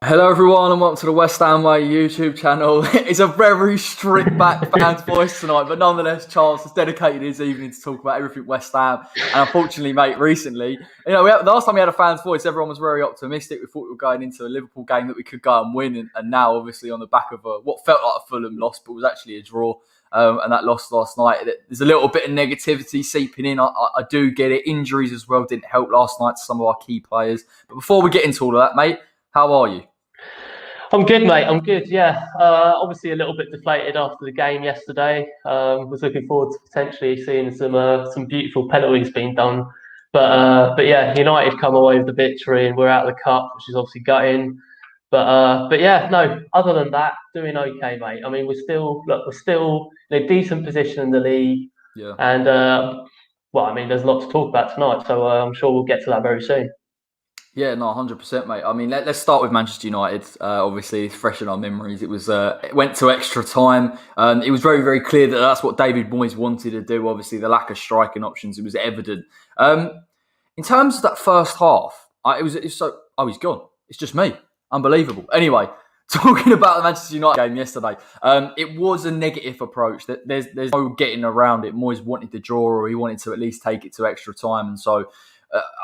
Hello everyone and welcome to the West Ham Way YouTube channel. It's a very stripped back fan's voice tonight, but nonetheless Charles has dedicated his evening to talk about everything West Ham. And unfortunately, mate, recently, the last time we had a fan's voice, everyone was very optimistic. We thought we were going into a Liverpool game that we could go and win, and now obviously on the back of what felt like a Fulham loss, but was actually a draw. And that loss last night, there's a little bit of negativity seeping in. I do get it. Injuries as well didn't help last night to some of our key players. But before we get into all of that, mate, how are you? I'm good, mate. I'm good. Yeah. Obviously, a little bit deflated after the game yesterday. Was looking forward to potentially seeing some beautiful penalties being done. But yeah, United come away with the victory, and we're out of the cup, which is obviously gutting. But yeah, no. Other than that, doing okay, mate. I mean, we're still in a decent position in the league, Yeah. and well, I mean, there's a lot to talk about tonight, so I'm sure we'll get to that very soon. Yeah, no, 100%, mate. I mean, let's start with Manchester United. Obviously, it's fresh in our memories. It went to extra time. It was very, very clear that that's what David Moyes wanted to do. Obviously, the lack of striking options, it was evident. In terms of that first half, he's gone. It's just me. Unbelievable. Anyway, talking about the Manchester United game yesterday, it was a negative approach. That there's no getting around it. Moyes wanted to draw, or he wanted to at least take it to extra time, and so.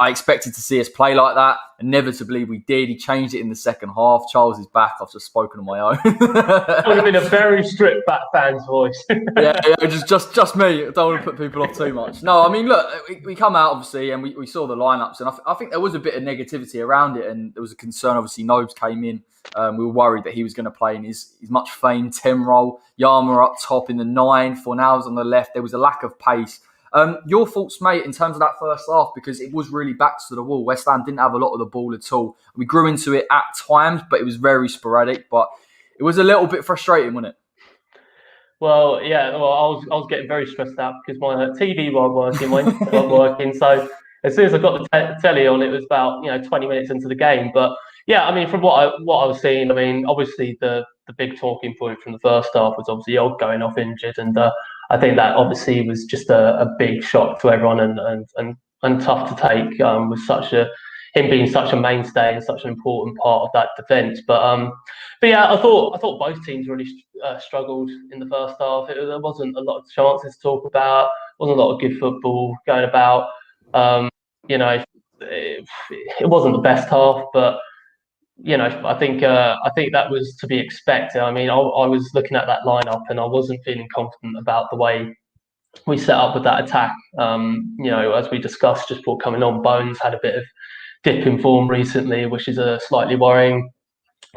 I expected to see us play like that. Inevitably, we did. He changed it in the second half. Charles is back. I've just spoken on my own. It would have been a very stripped back fan's voice. yeah, just me. I don't want to put people off too much. No, I mean, look, we come out, obviously, and we saw the lineups, and I think there was a bit of negativity around it, and there was a concern. Obviously, Nobes came in. We were worried that he was going to play in his much famed 10 role. Yarmolenko up top in the 9, Fornals on the left. There was a lack of pace. Your thoughts, mate, in terms of that first half, because it was really backs to the wall. West Ham didn't have a lot of the ball at all. We grew into it at times, but it was very sporadic. But it was a little bit frustrating, wasn't it? Well, yeah. Well, I was getting very stressed out because my TV wasn't working, my internet wasn't working. So as soon as I got the telly on, it was about 20 minutes into the game. But yeah, I mean, from what I was seeing, I mean, obviously the big talking point from the first half was obviously Og going off injured, and I think that obviously was just a big shock to everyone and tough to take with him being such a mainstay and such an important part of that defence. But yeah, I thought both teams really struggled in the first half. There wasn't a lot of chances to talk about. Wasn't a lot of good football going about. Um, it wasn't the best half, but I think that was to be expected. I mean, I was looking at that lineup and I wasn't feeling confident about the way we set up with that attack. As we discussed just before coming on, Bones had a bit of dip in form recently, which is slightly worrying.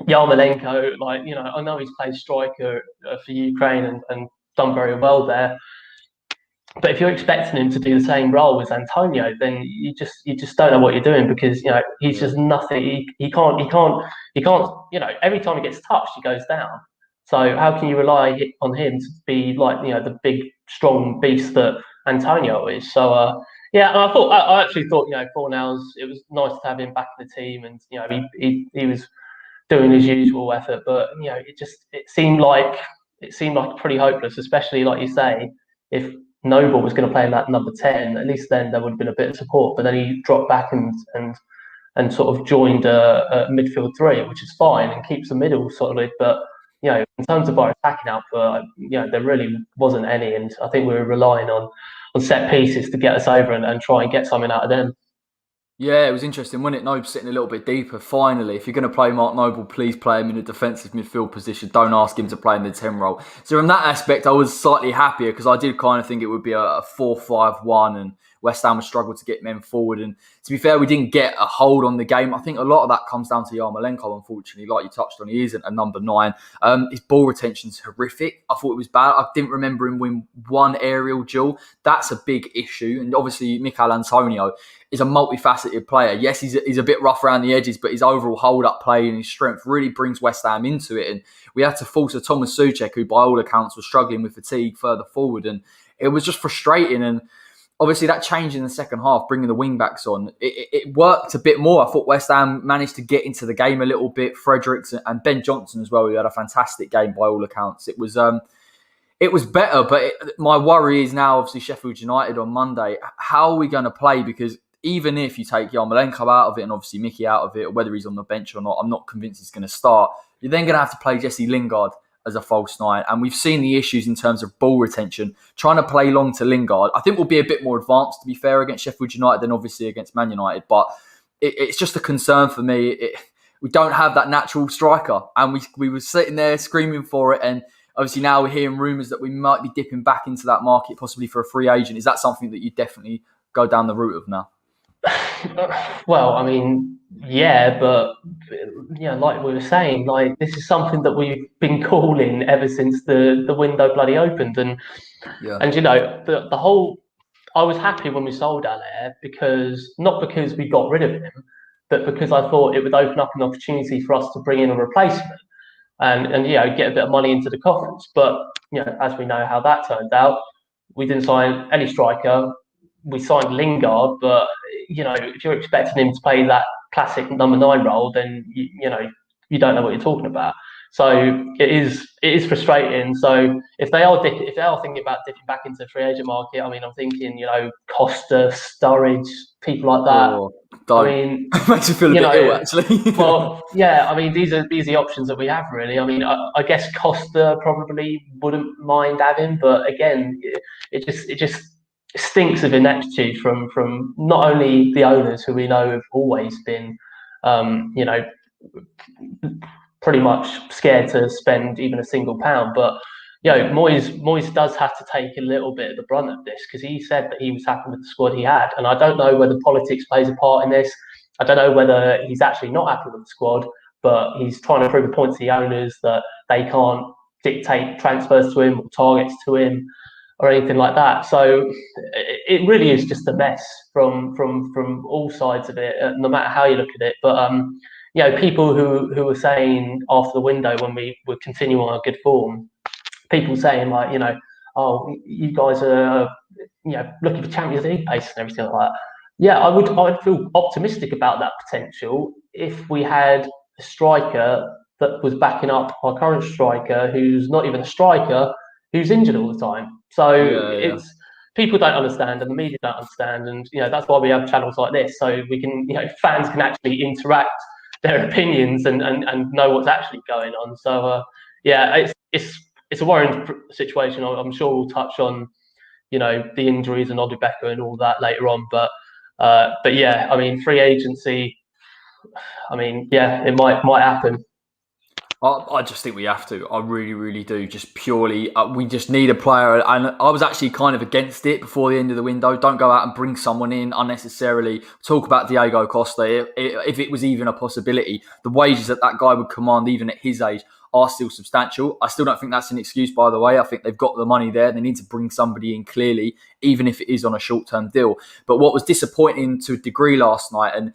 Yarmolenko, I know he's played striker for Ukraine and done very well there. But if you're expecting him to do the same role as Antonio, then you just don't know what you're doing because he's Yeah. just nothing. He can't. Every time he gets touched, he goes down. So how can you rely on him to be like the big strong beast that Antonio is? So yeah, and I actually thought Fornals, it was nice to have him back in the team, and he was doing his usual effort, but it seemed like pretty hopeless, especially like you say, if Noble was going to play in that number 10, at least then there would have been a bit of support. But then he dropped back and sort of joined a midfield three, which is fine and keeps the middle solid. But in terms of our attacking output, there really wasn't any, and I think we were relying on set pieces to get us over and try and get something out of them. Yeah, it was interesting, wasn't it? Noble sitting a little bit deeper. Finally, if you're going to play Mark Noble, please play him in a defensive midfield position. Don't ask him to play in the 10 role. So from that aspect, I was slightly happier because I did kind of think it would be a 4-5-1 and West Ham would struggle to get men forward. And to be fair, we didn't get a hold on the game. I think a lot of that comes down to Yarmolenko, unfortunately. Like you touched on, he isn't a number 9. His ball retention's horrific. I thought it was bad. I didn't remember him win one aerial duel. That's a big issue. And obviously, Mikel Antonio is a multifaceted player. Yes, he's a bit rough around the edges, but his overall hold-up play and his strength really brings West Ham into it. And we had to force a Thomas Soucek, who by all accounts was struggling with fatigue further forward. And it was just frustrating. And obviously that change in the second half, bringing the wing-backs on, it worked a bit more. I thought West Ham managed to get into the game a little bit. Fredericks and Ben Johnson as well, who had a fantastic game by all accounts. It was better, but my worry is now obviously Sheffield United on Monday. How are we going to play? Because even if you take Yarmolenko out of it and obviously Mickey out of it, or whether he's on the bench or not, I'm not convinced he's going to start. You're then going to have to play Jesse Lingard as a false nine. And we've seen the issues in terms of ball retention. Trying to play long to Lingard, I think will be a bit more advanced, to be fair, against Sheffield United than obviously against Man United. But it's just a concern for me. We don't have that natural striker. And we were sitting there screaming for it. And obviously now we're hearing rumours that we might be dipping back into that market, possibly for a free agent. Is that something that you definitely go down the route of now? Well, I mean, yeah, but like we were saying, like this is something that we've been calling ever since the window bloody opened, and the whole. I was happy when we sold Allaire because not because we got rid of him, but because I thought it would open up an opportunity for us to bring in a replacement and get a bit of money into the coffers. But as we know how that turned out, we didn't sign any striker. We signed Lingard, but if you're expecting him to play that classic number 9 role, then you don't know what you're talking about. So it is frustrating. So if they are thinking about dipping back into the free agent market, I mean, I'm thinking Costa, Sturridge, people like that. I mean, it makes you feel a bit ill, actually. Well, yeah, I mean, these are the options that we have, really. I mean, I guess Costa probably wouldn't mind having, but again, it just stinks of ineptitude from not only the owners, who we know have always been, pretty much scared to spend even a single pound, but Moyes does have to take a little bit of the brunt of this, because he said that he was happy with the squad he had, and I don't know whether politics plays a part in this. I don't know whether he's actually not happy with the squad, but he's trying to prove a point to the owners that they can't dictate transfers to him or targets to him or anything like that. So it really is just a mess from all sides of it, no matter how you look at it. But people who were saying after the window, when we were continuing our good form, people saying like, oh, you guys are looking for Champions League pace and everything like that. Yeah, I would feel optimistic about that potential if we had a striker that was backing up our current striker, who's not even a striker, who's injured all the time. So people don't understand, and the media don't understand, and that's why we have channels like this, so we can fans can actually interact their opinions and know what's actually going on. So it's a worrying situation. I'm sure we'll touch on the injuries and Ogbonna and all that later on, but yeah, I mean, free agency, I mean, yeah, it might happen. I just think we have to. I really, really do. Just purely, we just need a player. And I was actually kind of against it before the end of the window. Don't go out and bring someone in unnecessarily. Talk about Diego Costa. If it was even a possibility, the wages that guy would command, even at his age, are still substantial. I still don't think that's an excuse, by the way. I think they've got the money there. They need to bring somebody in clearly, even if it is on a short-term deal. But what was disappointing to a degree last night, and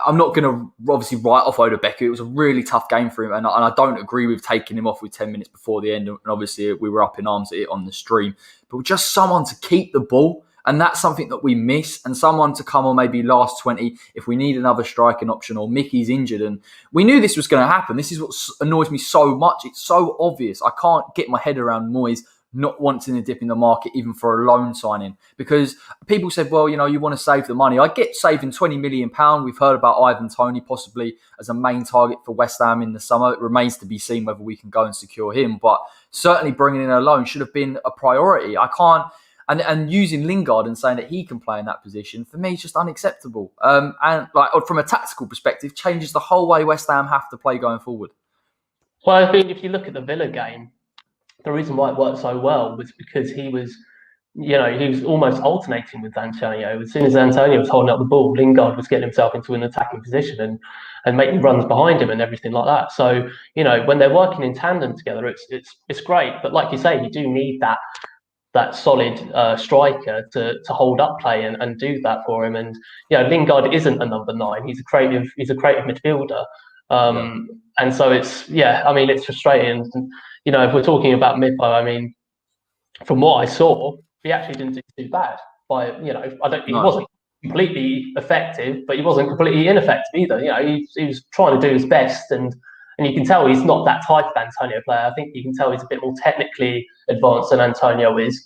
I'm not going to obviously write off Ogbonna. It was a really tough game for him, and I don't agree with taking him off with 10 minutes before the end. And obviously, we were up in arms at it on the stream. But just someone to keep the ball, and that's something that we miss. And someone to come on maybe last 20 if we need another striking option, or Mickey's injured. And we knew this was going to happen. This is what annoys me so much. It's so obvious. I can't get my head around Moyes not wanting to dip in the market even for a loan signing, because people said, well, you want to save the money. I get saving £20 million. We've heard about Ivan Toney possibly as a main target for West Ham in the summer. It remains to be seen whether we can go and secure him, but certainly bringing in a loan should have been a priority. I can't, and using Lingard and saying that he can play in that position, for me, is just unacceptable. And like from a tactical perspective, changes the whole way West Ham have to play going forward. Well, I think if you look at the Villa game, the reason why it worked so well was because he was almost alternating with Antonio. As soon as Antonio was holding up the ball, Lingard was getting himself into an attacking position and making runs behind him and everything like that. So, when they're working in tandem together, it's great. But like you say, you do need that solid striker to hold up play and do that for him. And Lingard isn't a number 9. He's a creative midfielder. And so it's frustrating. If we're talking about Mippo, I mean, from what I saw, he actually didn't do too bad. He wasn't completely effective, but he wasn't completely ineffective either. He was trying to do his best, and you can tell he's not that type of Antonio player. I think you can tell he's a bit more technically advanced than Antonio is.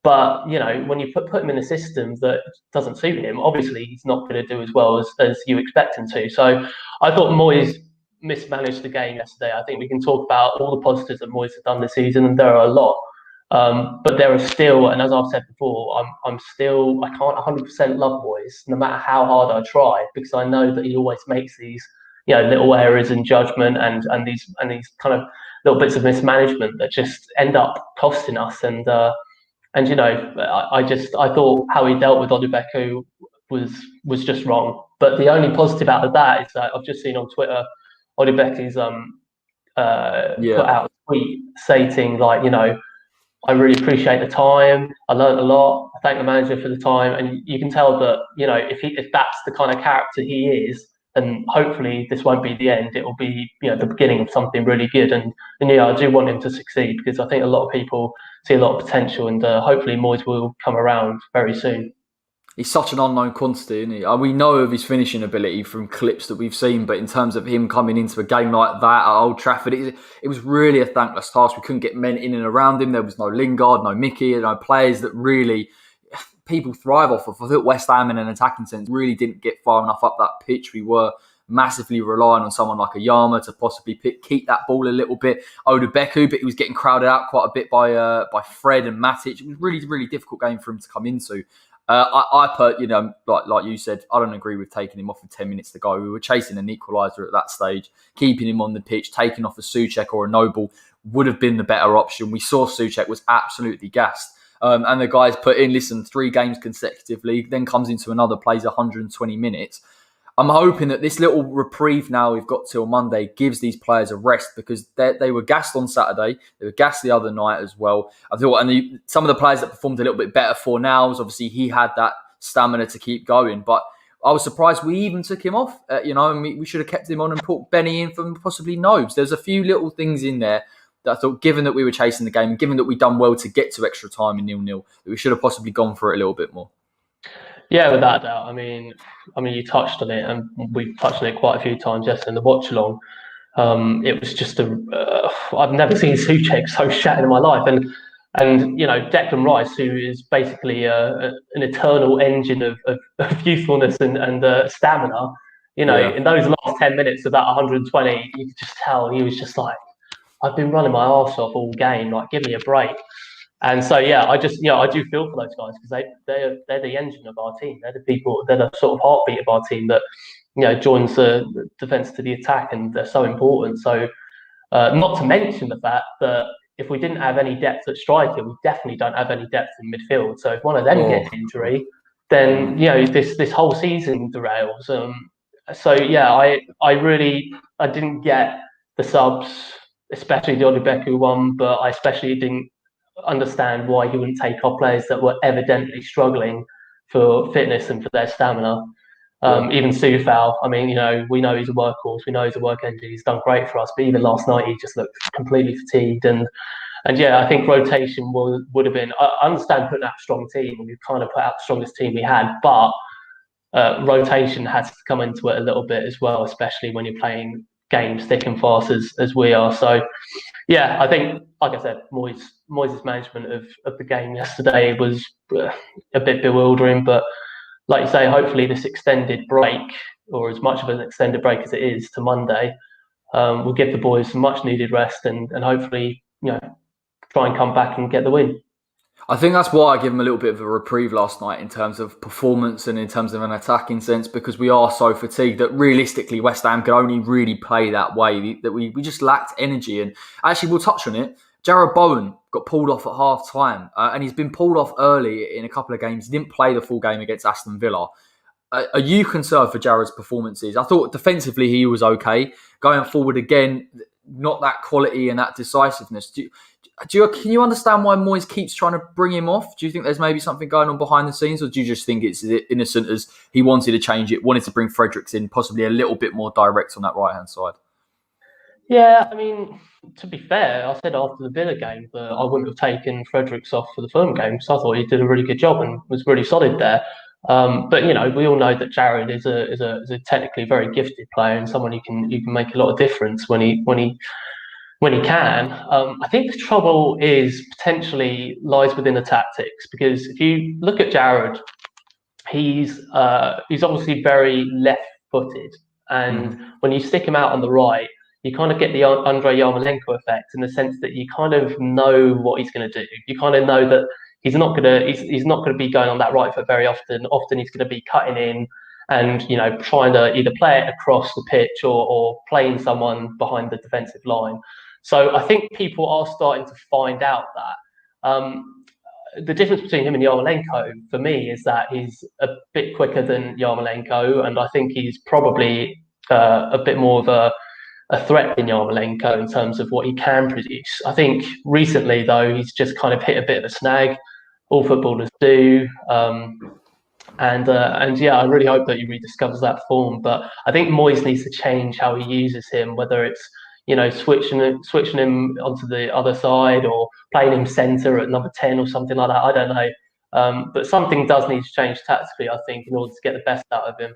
But when you put him in a system that doesn't suit him, obviously he's not going to do as well as you expect him to. So I thought Moyes mismanaged the game yesterday. I think we can talk about all the positives that Moyes has done this season, and there are a lot. But there are still, and as I've said before, I can't 100% love Moyes, no matter how hard I try, because I know that he always makes these little errors in judgment and these kind of little bits of mismanagement that just end up costing us. I thought how he dealt with Odubeku was just wrong. But the only positive out of that is that I've just seen on Twitter Odubeku's put out a tweet stating like, I really appreciate the time. I learned a lot. I thank the manager for the time, and you can tell that if that's the kind of character he is, then hopefully this won't be the end. It will be the beginning of something really good. And I do want him to succeed because I think a lot of people see a lot of potential, and hopefully Moyes will come around very soon. He's such an unknown quantity, isn't he? We know of his finishing ability from clips that we've seen, but in terms of him coming into a game like that at Old Trafford, it was really a thankless task. We couldn't get men in and around him. There was no Lingard, no Mickey, no players that really people thrive off of. I thought West Ham in an attacking sense really didn't get far enough up that pitch. We were massively relying on someone like a Yarma to possibly keep that ball a little bit. Odubeku, but he was getting crowded out quite a bit by Fred and Matic. It was really, really difficult game for him to come into. Like you said, I don't agree with taking him off with 10 minutes to go. We were chasing an equaliser at that stage. Keeping him on the pitch, taking off a Souček or a Noble would have been the better option. We saw Souček was absolutely gassed. And the guys put in, 3 games consecutively, then comes into another, plays 120 minutes. I'm hoping that this little reprieve now we've got till Monday gives these players a rest because they were gassed on Saturday. They were gassed the other night as well. I thought, and some of the players that performed a little bit better for Niles, obviously he had that stamina to keep going. But I was surprised we even took him off, and we should have kept him on and put Benny in for possibly Nobes. There's a few little things in there that I thought, given that we were chasing the game, given that we'd done well to get to extra time in 0-0, that we should have possibly gone for it a little bit more. Yeah, without doubt. I mean, you touched on it, and we've touched on it quite a few times yesterday in the watch along. It was just I've never seen Souček so shattered in my life, and Declan Rice, who is basically an eternal engine of youthfulness and stamina. In those last 10 minutes of that 120, you could just tell he was just like, I've been running my arse off all game. Like, give me a break. And so, I do feel for those guys because they're the engine of our team. They're the people, they're the sort of heartbeat of our team that, joins the defence to the attack, and they're so important. So, not to mention the fact that if we didn't have any depth at striker, we definitely don't have any depth in midfield. So if one of them gets injury, then, this whole season derails. I didn't get the subs, especially the Odubeku one, but I especially didn't understand why he wouldn't take our players that were evidently struggling for fitness and for their stamina. Even Soufal, I mean, we know he's a workhorse, we know he's a work engine, he's done great for us, but even last night he just looked completely fatigued. And I think rotation would have been, I understand putting out a strong team, and we've kind of put out the strongest team we had, but rotation has to come into it a little bit as well, especially when you're playing games thick and fast as we are. So, I think, like I said, Moyes' management of the game yesterday was a bit bewildering. But like you say, hopefully this extended break, or as much of an extended break as it is to Monday, will give the boys some much needed rest and hopefully, try and come back and get the win. I think that's why I give them a little bit of a reprieve last night in terms of performance and in terms of an attacking sense, because we are so fatigued that realistically West Ham could only really play that way, that we just lacked energy. And actually, we'll touch on it. Jarrod Bowen got pulled off at half time, and he's been pulled off early in a couple of games. He didn't play the full game against Aston Villa. Are you concerned for Jarrod's performances? I thought defensively he was okay. Going forward again, not that quality and that decisiveness. Can you understand why Moyes keeps trying to bring him off? Do you think there's maybe something going on behind the scenes, or do you just think it's as innocent as he wanted to change it, wanted to bring Fredericks in, possibly a little bit more direct on that right-hand side? Yeah, I mean, to be fair, I said after the Villa game that I wouldn't have taken Fredericks off for the Fulham game, so I thought he did a really good job and was really solid there. But we all know that Jarrod is a technically very gifted player and someone who can make a lot of difference when he when he can. I think the trouble is potentially lies within the tactics, because if you look at Jared, he's obviously very left-footed, and when you stick him out on the right, you kind of get the Andriy Yarmolenko effect, in the sense that you kind of know what he's going to do. You kind of know that he's not gonna be going on that right foot very often. Often he's going to be cutting in and trying to either play it across the pitch or playing someone behind the defensive line. So I think people are starting to find out that. The difference between him and Yarmolenko, for me, is that he's a bit quicker than Yarmolenko, and I think he's probably a bit more of a threat than Yarmolenko in terms of what he can produce. I think recently, though, he's just kind of hit a bit of a snag. All footballers do. And yeah, I really hope that he rediscovers that form. But I think Moyes needs to change how he uses him, whether it's switching him onto the other side or playing him centre at number 10 or something like that. I don't know. But something does need to change tactically, I think, in order to get the best out of him.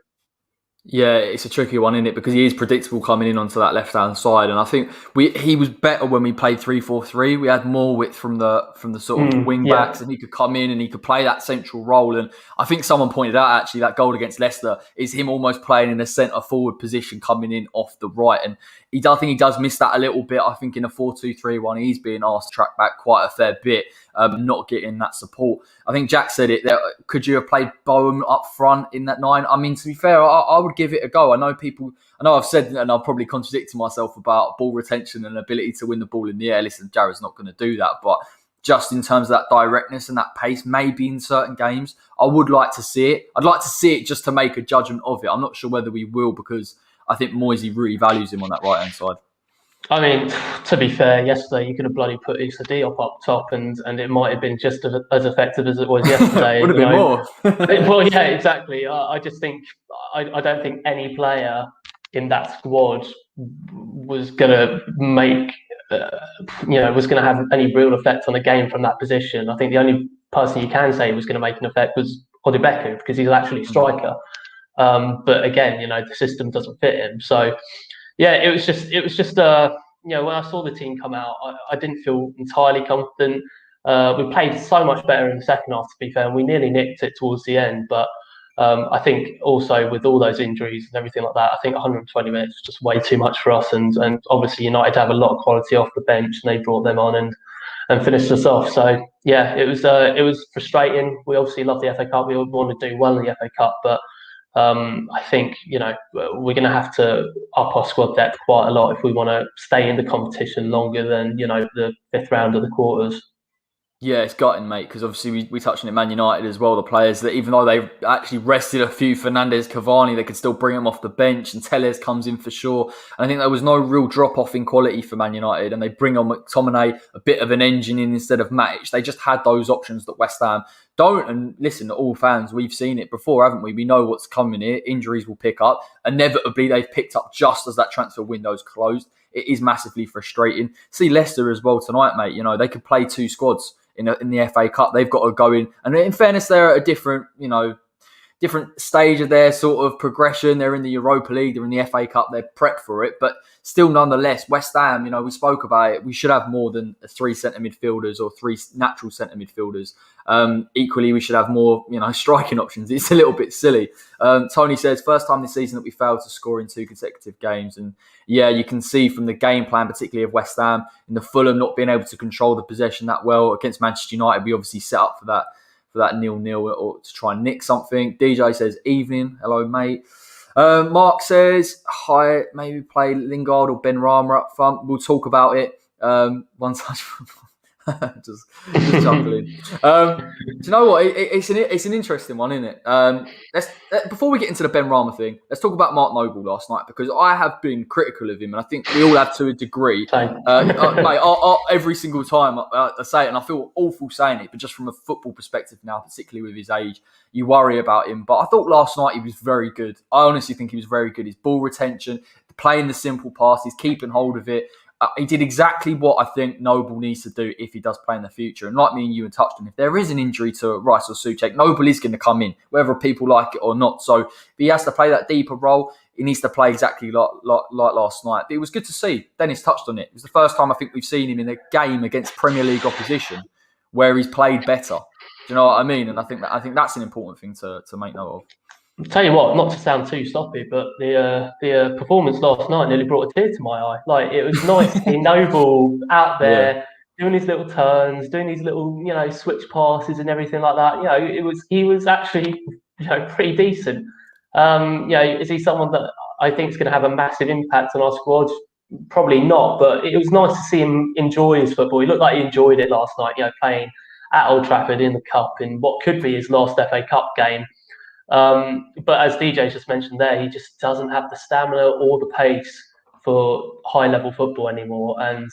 Yeah, it's a tricky one, isn't it? Because he is predictable coming in onto that left-hand side, and I think he was better when we played 3-4-3. We had more width from the sort of wing backs, and he could come in and he could play that central role. And I think someone pointed out actually that goal against Leicester is him almost playing in a centre forward position, coming in off the right. And I think he does miss that a little bit. I think in a 4-2-3-1, he's being asked to track back quite a fair bit, not getting that support. I think Jack said it. Could you have played Bowen up front in that 9? I mean, to be fair, I would give it a go. I know I've said, and I'll probably contradict myself about ball retention and ability to win the ball in the air. Listen, Jared's not going to do that, but just in terms of that directness and that pace, maybe in certain games, I would like to see it. I'd like to see it just to make a judgment of it. I'm not sure whether we will, because I think Moisey really values him on that right-hand side. I mean, to be fair, yesterday you could have bloody put Issa Diop up top, and it might have been just as effective as it was yesterday. Would have been more. Well, yeah, exactly. I just think I don't think any player in that squad was going to make was going to have any real effect on the game from that position. I think the only person you can say was going to make an effect was Odebeku, because he's actually a striker. But again, the system doesn't fit him. So yeah, it was just when I saw the team come out, I didn't feel entirely confident. We played so much better in the second half, to be fair, and we nearly nicked it towards the end. But I think also with all those injuries and everything like that, I think 120 minutes was just way too much for us. And obviously United have a lot of quality off the bench, and they brought them on and finished us off. So yeah, it was frustrating. We obviously love the FA Cup. We want to do well in the FA Cup, but I think we're going to have to up our squad depth quite a lot if we want to stay in the competition longer than the fifth round of the quarters. Yeah, it's gutting, mate, because obviously we touched on it, Man United as well, the players that even though they've actually rested a few Fernandes, Cavani, they could still bring them off the bench, and Telles comes in for sure. And I think there was no real drop-off in quality for Man United, and they bring on McTominay, a bit of an engine in instead of Matic. They just had those options that West Ham don't. And listen, all fans, we've seen it before, haven't we? We know what's coming here. Injuries will pick up. Inevitably, they've picked up just as that transfer window's closed. It is massively frustrating. See Leicester as well tonight, mate. They could play two squads in the FA Cup. They've got to go in. And in fairness, they're at a different stage of their sort of progression. They're in the Europa League, they're in the FA Cup, they're prepped for it. But still, nonetheless, West Ham, we spoke about it. We should have more than 3 centre midfielders or 3 natural centre midfielders. Equally, we should have more, striking options. It's a little bit silly. Tony says, first time this season that we failed to score in 2 consecutive games. And yeah, you can see from the game plan, particularly of West Ham, in the Fulham not being able to control the possession that well. Against Manchester United, we obviously set up for that 0-0 or to try and nick something. DJ says, evening. Hello, mate. Mark says, hi, maybe play Lingard or Ben Rama up front. We'll talk about it. One touch. just chuckling. Do you know what? It's an interesting one, isn't it? Before we get into the Ben Rama thing, let's talk about Mark Noble last night, because I have been critical of him, and I think we all have to a degree. Mate, every single time I say it, and I feel awful saying it, but just from a football perspective now, particularly with his age, you worry about him. But I thought last night he was very good. I honestly think he was very good. His ball retention, playing the simple passes, keeping hold of it. He did exactly what I think Noble needs to do if he does play in the future. And like me and you had touched on, if there is an injury to Rice or Souček, Noble is going to come in, whether people like it or not. So if he has to play that deeper role, he needs to play exactly like last night. But it was good to see. Dennis touched on it. It was the first time I think we've seen him in a game against Premier League opposition where he's played better. Do you know what I mean? And I think that's an important thing to make note of. I'll tell you what, not to sound too sloppy, but the performance last night nearly brought a tear to my eye. Like, it was nice to see Noble out there doing his little turns, doing these little, switch passes and everything like that. He was actually, pretty decent. Is he someone that I think is going to have a massive impact on our squad? Probably not, but it was nice to see him enjoy his football. He looked like he enjoyed it last night, playing at Old Trafford in the Cup in what could be his last FA Cup game. But as DJ just mentioned there, he just doesn't have the stamina or the pace for high-level football anymore. And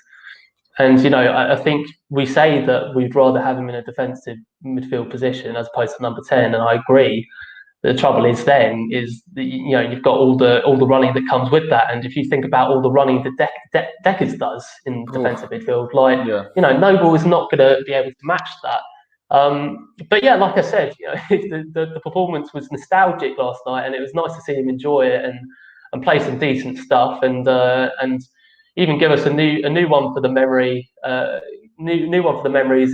I think we say that we'd rather have him in a defensive midfield position as opposed to number 10, and I agree. The trouble is you've got all the running that comes with that, and if you think about all the running that Deckers does in defensive midfield, Noble is not going to be able to match that. But yeah, like I said, the performance was nostalgic last night, and it was nice to see him enjoy it and play some decent stuff, and even give us a new one for the memory, new one for the memories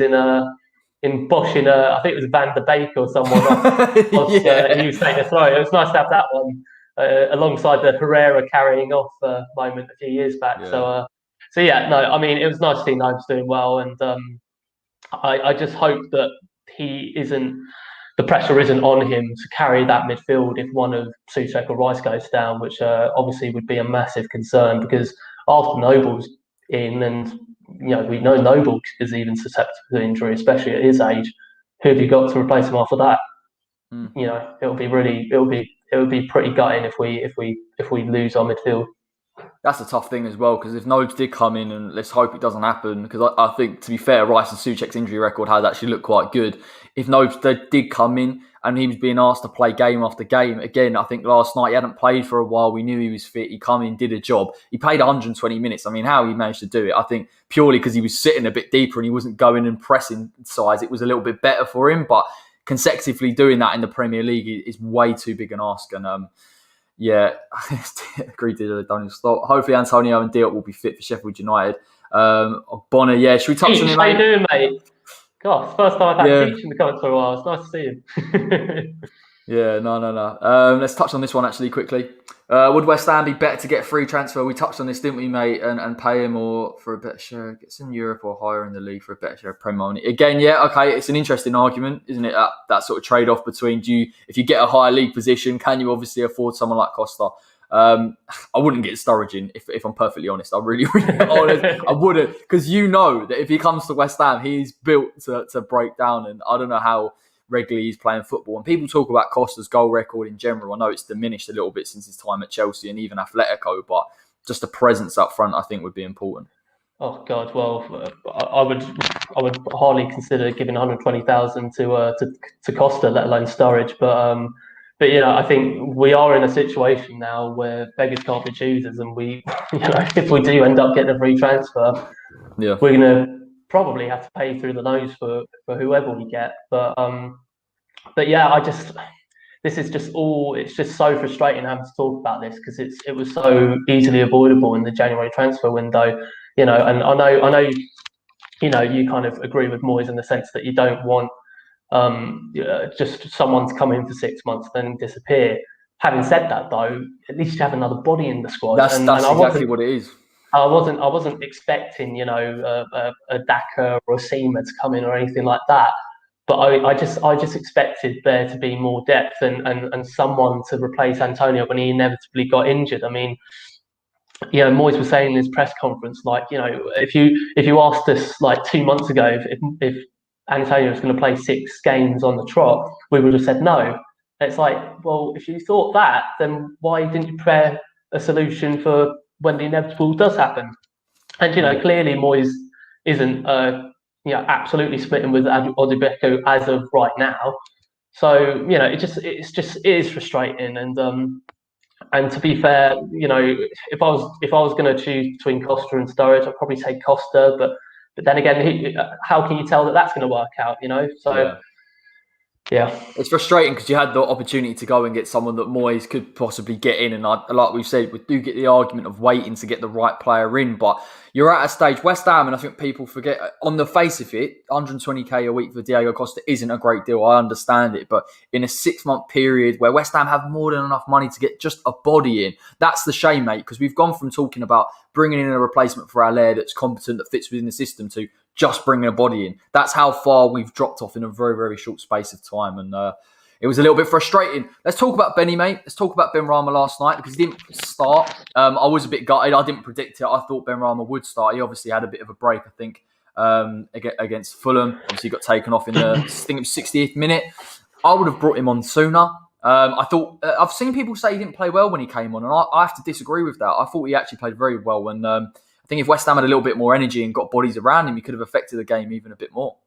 in Bosch I think it was Van der Beek or someone he was saying a throw. It was nice to have that one alongside the Herrera carrying off moment a few years back. Yeah. It was nice to see Nobes doing well, and I just hope that the pressure isn't on him to carry that midfield if one of Souček or Rice goes down, which obviously would be a massive concern, because after Noble's in, and we know Noble is even susceptible to injury, especially at his age. Who have you got to replace him after that? It'll be pretty gutting if we lose our midfield. That's a tough thing as well, because if Nobes did come in, and let's hope it doesn't happen, because I think, to be fair, Rice and Souček's injury record has actually looked quite good. If Nobes did come in and he was being asked to play game after game, again, I think last night he hadn't played for a while. We knew he was fit. He come in, did a job. He played 120 minutes. I mean, how he managed to do it, I think purely because he was sitting a bit deeper and he wasn't going and pressing size. It was a little bit better for him, but consecutively doing that in the Premier League is way too big an ask. And agreed to Daniel Stott. Hopefully Antonio and Diop will be fit for Sheffield United. Ogbonna, should we touch on him, mate? How you doing, mate? God, first time I've had Teach in the comments for a while. It's nice to see him. No. Let's touch on this one actually quickly. Would West Ham be better to get a free transfer? We touched on this, didn't we, mate? And pay him or for a better share, gets in Europe or higher in the league for a better share of Premier money. Again, it's an interesting argument, isn't it? That sort of trade-off between if you get a higher league position, can you obviously afford someone like Costa? I wouldn't get Sturridge if I'm perfectly honest. I really I wouldn't, because that if he comes to West Ham, he's built to break down, and I don't know how regularly he's playing football. And people talk about Costa's goal record in general. I know it's diminished a little bit since his time at Chelsea and even Atletico, but just the presence up front I think would be important. Oh God, well, I would hardly consider giving 120,000 to Costa, let alone Sturridge. But I think we are in a situation now where beggars can't be choosers, and we, if we do end up getting a free transfer, we're going to probably have to pay through the nose for whoever we get. But this is just it's just so frustrating having to talk about this, because it was so easily avoidable in the January transfer window. And I know you kind of agree with Moyes in the sense that you don't want just someone to come in for 6 months then disappear. Having said that, though, at least you have another body in the squad. That's exactly what it is. I wasn't expecting, a Daka or a Seamer to come in or anything like that. But I just expected there to be more depth and someone to replace Antonio when he inevitably got injured. I mean, Moyes was saying in his press conference, if you asked us 2 months ago if Antonio was going to play 6 games on the trot, we would have said no. And it's like, well, if you thought that, then why didn't you prepare a solution for when the inevitable does happen? And clearly Moyes isn't absolutely splitting with Odubeko as of right now. So it is frustrating, and And to be fair, if I was going to choose between Costa and Sturridge, I'd probably say Costa. But then again, how can you tell that that's going to work out? So Yeah. yeah. It's frustrating because you had the opportunity to go and get someone that Moyes could possibly get in, and like we've said, we do get the argument of waiting to get the right player in. But you're at a stage, West Ham, and I think people forget. On the face of it, 120k a week for Diego Costa isn't a great deal. I understand it, but in a 6-month period where West Ham have more than enough money to get just a body in, that's the shame, mate. Because we've gone from talking about bringing in a replacement for Allaire that's competent, that fits within the system, to just bringing a body in. That's how far we've dropped off in a very, very short space of time. And it was a little bit frustrating. Let's talk about Benny, mate. Let's talk about Benrahma last night because he didn't start. I was a bit gutted. I didn't predict it. I thought Benrahma would start. He obviously had a bit of a break, I think, against Fulham. Obviously, he got taken off in the, I think it was 60th minute. I would have brought him on sooner. I thought I've seen people say he didn't play well when he came on, and I have to disagree with that. I thought he actually played very well, and I think if West Ham had a little bit more energy and got bodies around him, he could have affected the game even a bit more.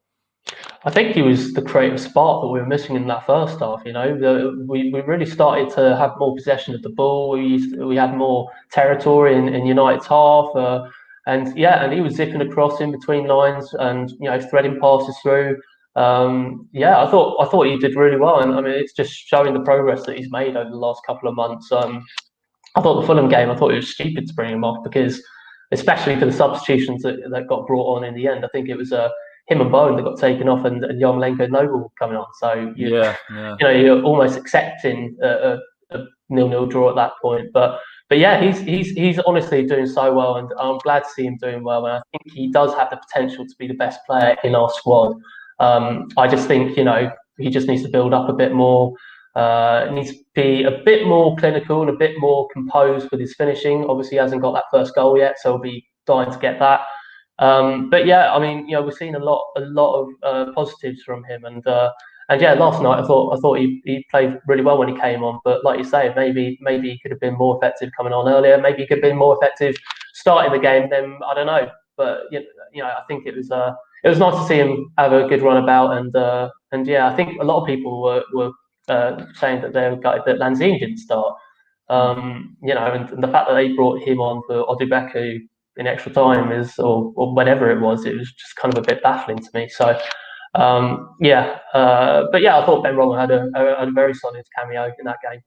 I think he was the creative spark that we were missing in that first half. We really started to have more possession of the ball. We had more territory in United's half, and he was zipping across in between lines and threading passes through. I thought he did really well, and I mean it's just showing the progress that he's made over the last couple of months. I thought the Fulham game, I thought it was stupid to bring him off because, especially for the substitutions that got brought on in the end, I think it was him and Bowen that got taken off, and Yarmolenko and Noble coming on. So Yeah. you're almost accepting a 0-0 draw at that point. But yeah, he's honestly doing so well, and I'm glad to see him doing well. And I think he does have the potential to be the best player in our squad. I just think he just needs to build up a bit more. Needs to be a bit more clinical and a bit more composed with his finishing. Obviously, he hasn't got that first goal yet, so we'll be dying to get that. But yeah, I mean, we've seen a lot of positives from him, and yeah, last night I thought he played really well when he came on. But like you say, maybe he could have been more effective coming on earlier. Maybe he could have been more effective starting the game. Then I don't know, but I think it was nice to see him have a good run about, and yeah, I think a lot of people were saying that they were gutted that Lanzini didn't start. And the fact that they brought him on for Odubeku in extra time or whenever it was just kind of a bit baffling to me. So but yeah, I thought Benrahma had a very solid cameo in that game.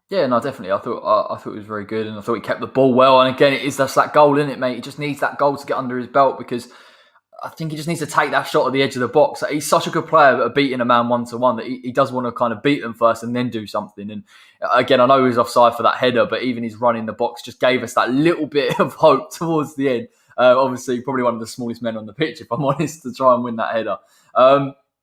Yeah, no, definitely. I thought it was very good, and I thought he kept the ball well. And again, it is just that goal, isn't it, mate? He just needs that goal to get under his belt because I think he just needs to take that shot at the edge of the box. He's such a good player at beating a man 1-to-1 that he does want to kind of beat them first and then do something. And again, I know he was offside for that header, but even his run in the box just gave us that little bit of hope towards the end. Obviously, probably one of the smallest men on the pitch, if I'm honest, to try and win that header.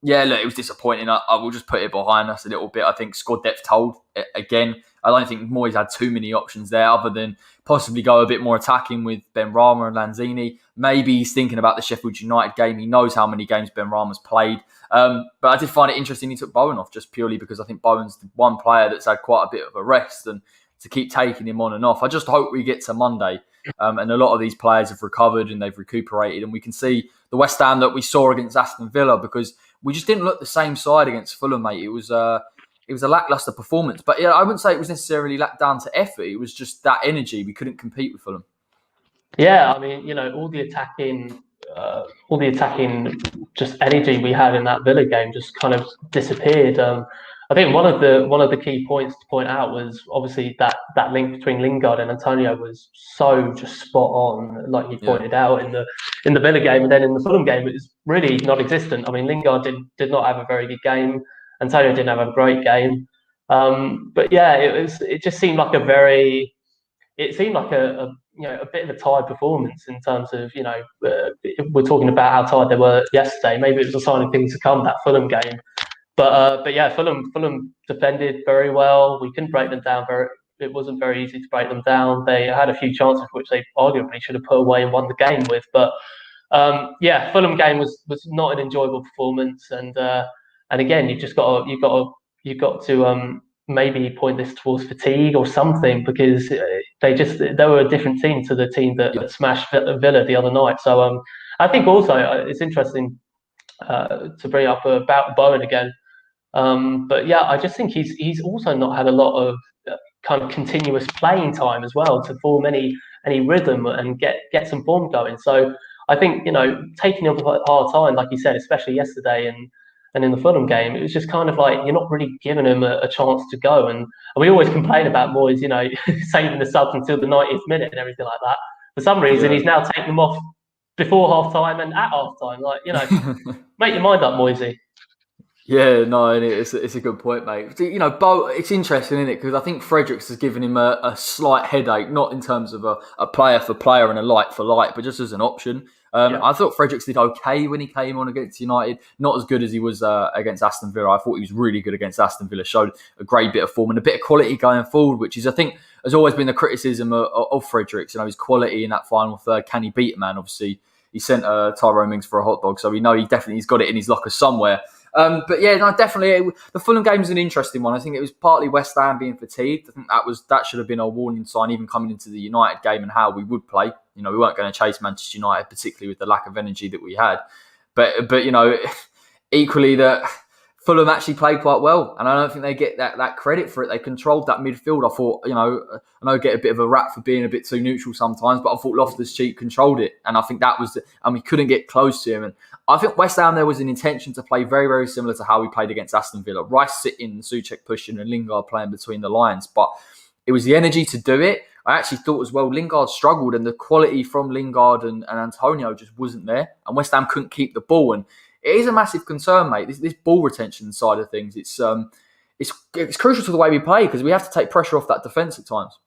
Yeah, look, it was disappointing. I will just put it behind us a little bit. I think squad depth told again. I don't think Moyes had too many options there other than possibly go a bit more attacking with Benrahma and Lanzini. Maybe he's thinking about the Sheffield United game. He knows how many games Benrahma's played. But I did find it interesting he took Bowen off just purely because I think Bowen's the one player that's had quite a bit of a rest, and to keep taking him on and off. I just hope we get to Monday and a lot of these players have recovered and they've recuperated, and we can see the West Ham that we saw against Aston Villa, because we just didn't look the same side against Fulham, mate. It was a lacklustre performance. But yeah, I wouldn't say it was necessarily down to effort. It was just that energy. We couldn't compete with Fulham. Yeah, I mean, all the attacking just energy we had in that Villa game just kind of disappeared. I think one of the key points to point out was obviously that link between Lingard and Antonio was so just spot on, like you pointed out in the Villa game, and then in the Fulham game it was really non-existent. I mean, Lingard did not have a very good game. Antonio didn't have a great game. But yeah, it just seemed like a bit of a tired performance in terms of, we're talking about how tired they were yesterday. Maybe it was a sign of things to come, that Fulham game. But yeah, Fulham defended very well. We couldn't break them down. It wasn't very easy to break them down. They had a few chances which they arguably should have put away and won the game with. But yeah, Fulham game was not an enjoyable performance. And again, you've got to maybe point this towards fatigue or something, because they were a different team to the team that smashed Villa the other night. So I think also it's interesting to bring up about Bowen again. But yeah, I just think he's also not had a lot of kind of continuous playing time as well to form any rhythm and get some form going. So I think, taking up a hard time, like you said, especially yesterday and in the Fulham game, it was just kind of like you're not really giving him a chance to go. And we always complain about Moyes, saving the subs until the 90th minute and everything like that. For some reason, he's now taking them off before half time and at half time. Like, make your mind up, Moisey. Yeah, no, and it's a good point, mate. It's interesting, isn't it? Because I think Fredericks has given him a slight headache, not in terms of a player for player and a like for like, but just as an option. I thought Fredericks did okay when he came on against United. Not as good as he was against Aston Villa. I thought he was really good against Aston Villa. Showed a great bit of form and a bit of quality going forward, which is, I think, has always been the criticism of Fredericks. His quality in that final third. Can he beat a man? Obviously, he sent Tyrone Mings for a hot dog, so we know he's got it in his locker somewhere. But yeah, no, definitely the Fulham game was an interesting one. I think it was partly West Ham being fatigued. I think that should have been a warning sign, even coming into the United game and how we would play. We weren't going to chase Manchester United, particularly with the lack of energy that we had. But equally that Fulham actually played quite well, and I don't think they get that credit for it. They controlled that midfield. I thought, I know get a bit of a rap for being a bit too neutral sometimes, but I thought Loftus-Cheek controlled it, and I think that was and we couldn't get close to him. And I think West Ham, there was an intention to play very, very similar to how we played against Aston Villa. Rice sitting, Souček pushing, and Lingard playing between the lines. But it was the energy to do it. I actually thought as well, Lingard struggled, and the quality from Lingard and Antonio just wasn't there. And West Ham couldn't keep the ball. And it is a massive concern, mate. This ball retention side of things, it's crucial to the way we play because we have to take pressure off that defence at times.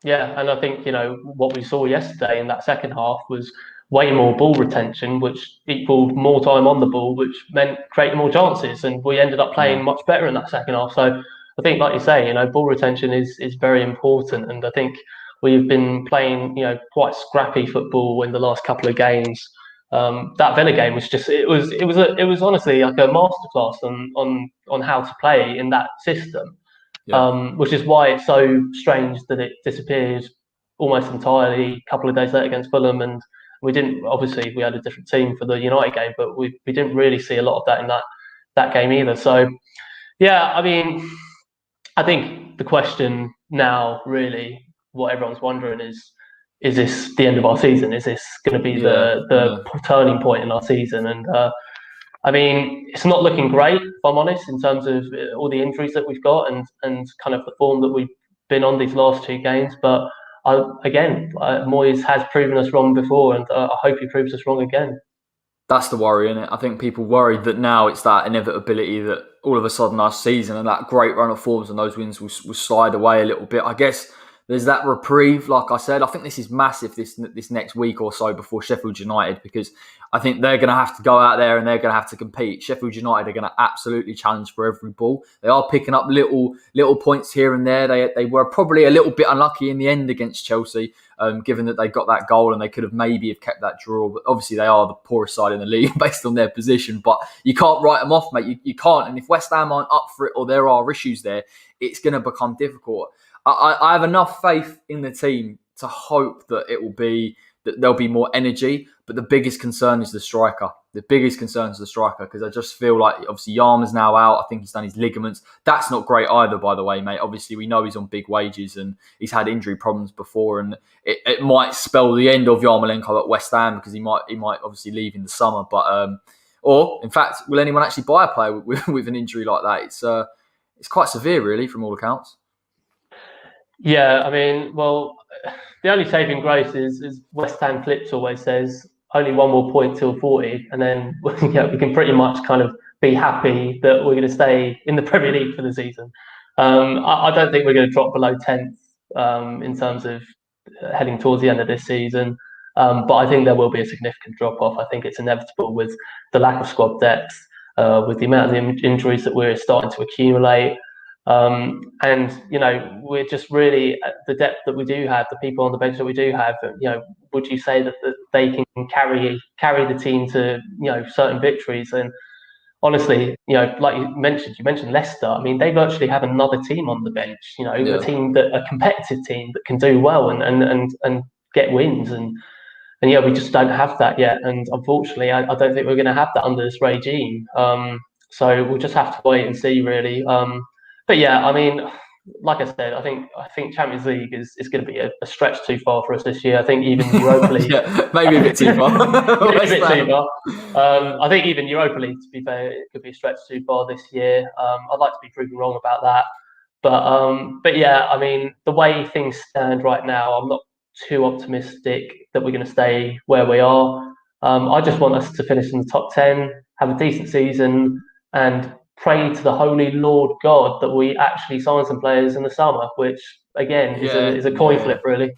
Yeah, and I think, what we saw yesterday in that second half was way more ball retention, which equaled more time on the ball, which meant creating more chances. And we ended up playing much better in that second half. So I think, like you say, ball retention is very important. And I think we've been playing, quite scrappy football in the last couple of games. That Villa game was just it was honestly like a masterclass on how to play in that system. Which is why it's so strange that it disappeared almost entirely a couple of days later against Fulham. And we had a different team for the United game, but we didn't really see a lot of that in that game either. So yeah, I mean, I think the question now, really, what everyone's wondering is this the end of our season? Is this going to be the turning point in our season? And I mean, it's not looking great, if I'm honest, in terms of all the injuries that we've got and kind of the form that we've been on these last two games. But Moyes has proven us wrong before, and I hope he proves us wrong again. That's the worry, isn't it? I think people worried that now it's that inevitability that all of a sudden our season and that great run of forms and those wins will slide away a little bit. I guess there's that reprieve, like I said. I think this is massive this next week or so before Sheffield United, because I think they're going to have to go out there and they're going to have to compete. Sheffield United are going to absolutely challenge for every ball. They are picking up little points here and there. They were probably a little bit unlucky in the end against Chelsea, given that they got that goal and they could have maybe kept that draw. But obviously they are the poorest side in the league based on their position. But you can't write them off, mate. You can't. And if West Ham aren't up for it or there are issues there, it's going to become difficult. I have enough faith in the team to hope that there'll be more energy, but the biggest concern is the striker. Because I just feel like obviously Yarma's now out. I think he's done his ligaments. That's not great either, by the way, mate. Obviously, we know he's on big wages and he's had injury problems before, and it might spell the end of Yarmolenko at West Ham because he might obviously leave in the summer. But or in fact, will anyone actually buy a player with an injury like that? It's quite severe, really, from all accounts. Yeah, I mean, well, the only saving grace is West Ham Clips always says only one more point till 40, and then we can pretty much kind of be happy that we're going to stay in the Premier League for the season. I don't think we're going to drop below 10th in terms of heading towards the end of this season, but I think there will be a significant drop off. I think it's inevitable with the lack of squad depth, with the amount of injuries that we're starting to accumulate. And we're just really at the depth that we do have, the people on the bench that we do have. Would you say that they can carry the team to certain victories? And honestly, like you mentioned Leicester. I mean, they virtually have another team on the bench. A team a competitive team that can do well and get wins. And we just don't have that yet. And unfortunately, I don't think we're going to have that under this regime. So we'll just have to wait and see, really. But yeah, I mean, like I said, I think Champions League is going to be a stretch too far for us this year. I think even Europa League, Yeah, maybe a bit too far. maybe a West bit too Ham. far. I think even Europa League, to be fair, it could be a stretch too far this year. I'd like to be proven wrong about that. But yeah, I mean, the way things stand right now, I'm not too optimistic that we're going to stay where we are. I just want us to finish in the top 10, have a decent season, and pray to the holy Lord God that we actually sign some players in the summer, which again Yeah, is a coin yeah. flip, really.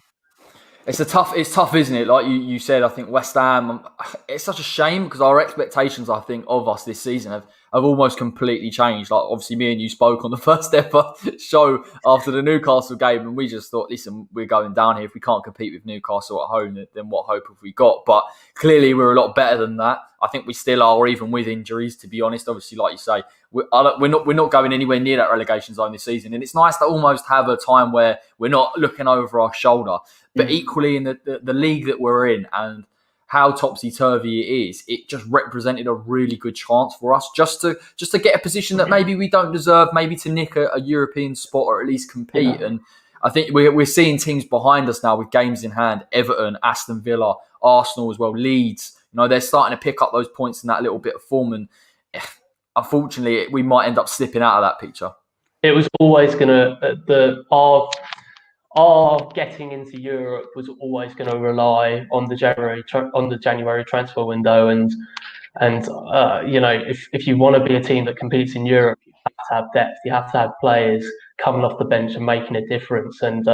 It's tough, isn't it? Like you said, I think West Ham. It's such a shame because our expectations, I think, of us this season have almost completely changed. Like obviously, me and you spoke on the first ever show after the Newcastle game, and we just thought, listen, we're going down here. If we can't compete with Newcastle at home, then what hope have we got? But clearly, we're a lot better than that. I think we still are, even with injuries. To be honest, obviously, like you say, we're not going anywhere near that relegation zone this season, and it's nice to almost have a time where we're not looking over our shoulder. But equally, in the league that we're in and how topsy turvy it is, it just represented a really good chance for us just to get a position that maybe we don't deserve, maybe to nick a European spot or at least compete. Yeah. And I think we're seeing teams behind us now with games in hand: Everton, Aston Villa, Arsenal as well, Leeds. They're starting to pick up those points in that little bit of form, and unfortunately, we might end up slipping out of that picture. It was always going to our getting into Europe was always going to rely on the January transfer window, and if you want to be a team that competes in Europe, you have to have depth. You have to have players coming off the bench and making a difference. And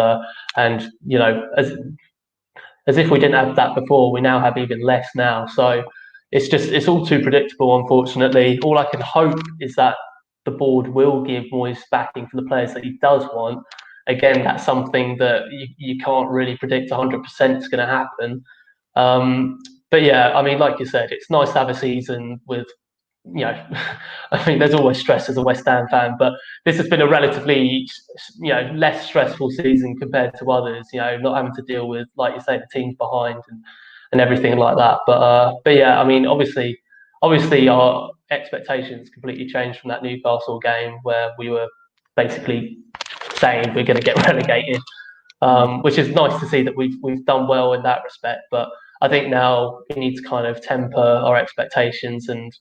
as if we didn't have that before, we now have even less now. So it's all too predictable, unfortunately. All I can hope is that the board will give Moyes backing for the players that he does want. Again, that's something that you can't really predict 100% is going to happen. But yeah, I mean, like you said, it's nice to have a season with, I think there's always stress as a West Ham fan, but this has been a relatively, less stressful season compared to others. Not having to deal with, like you say, the teams behind and everything like that. But yeah, I mean, obviously, our expectations completely changed from that Newcastle game where we were basically saying we're going to get relegated, which is nice to see that we've done well in that respect. But I think now we need to kind of temper our expectations and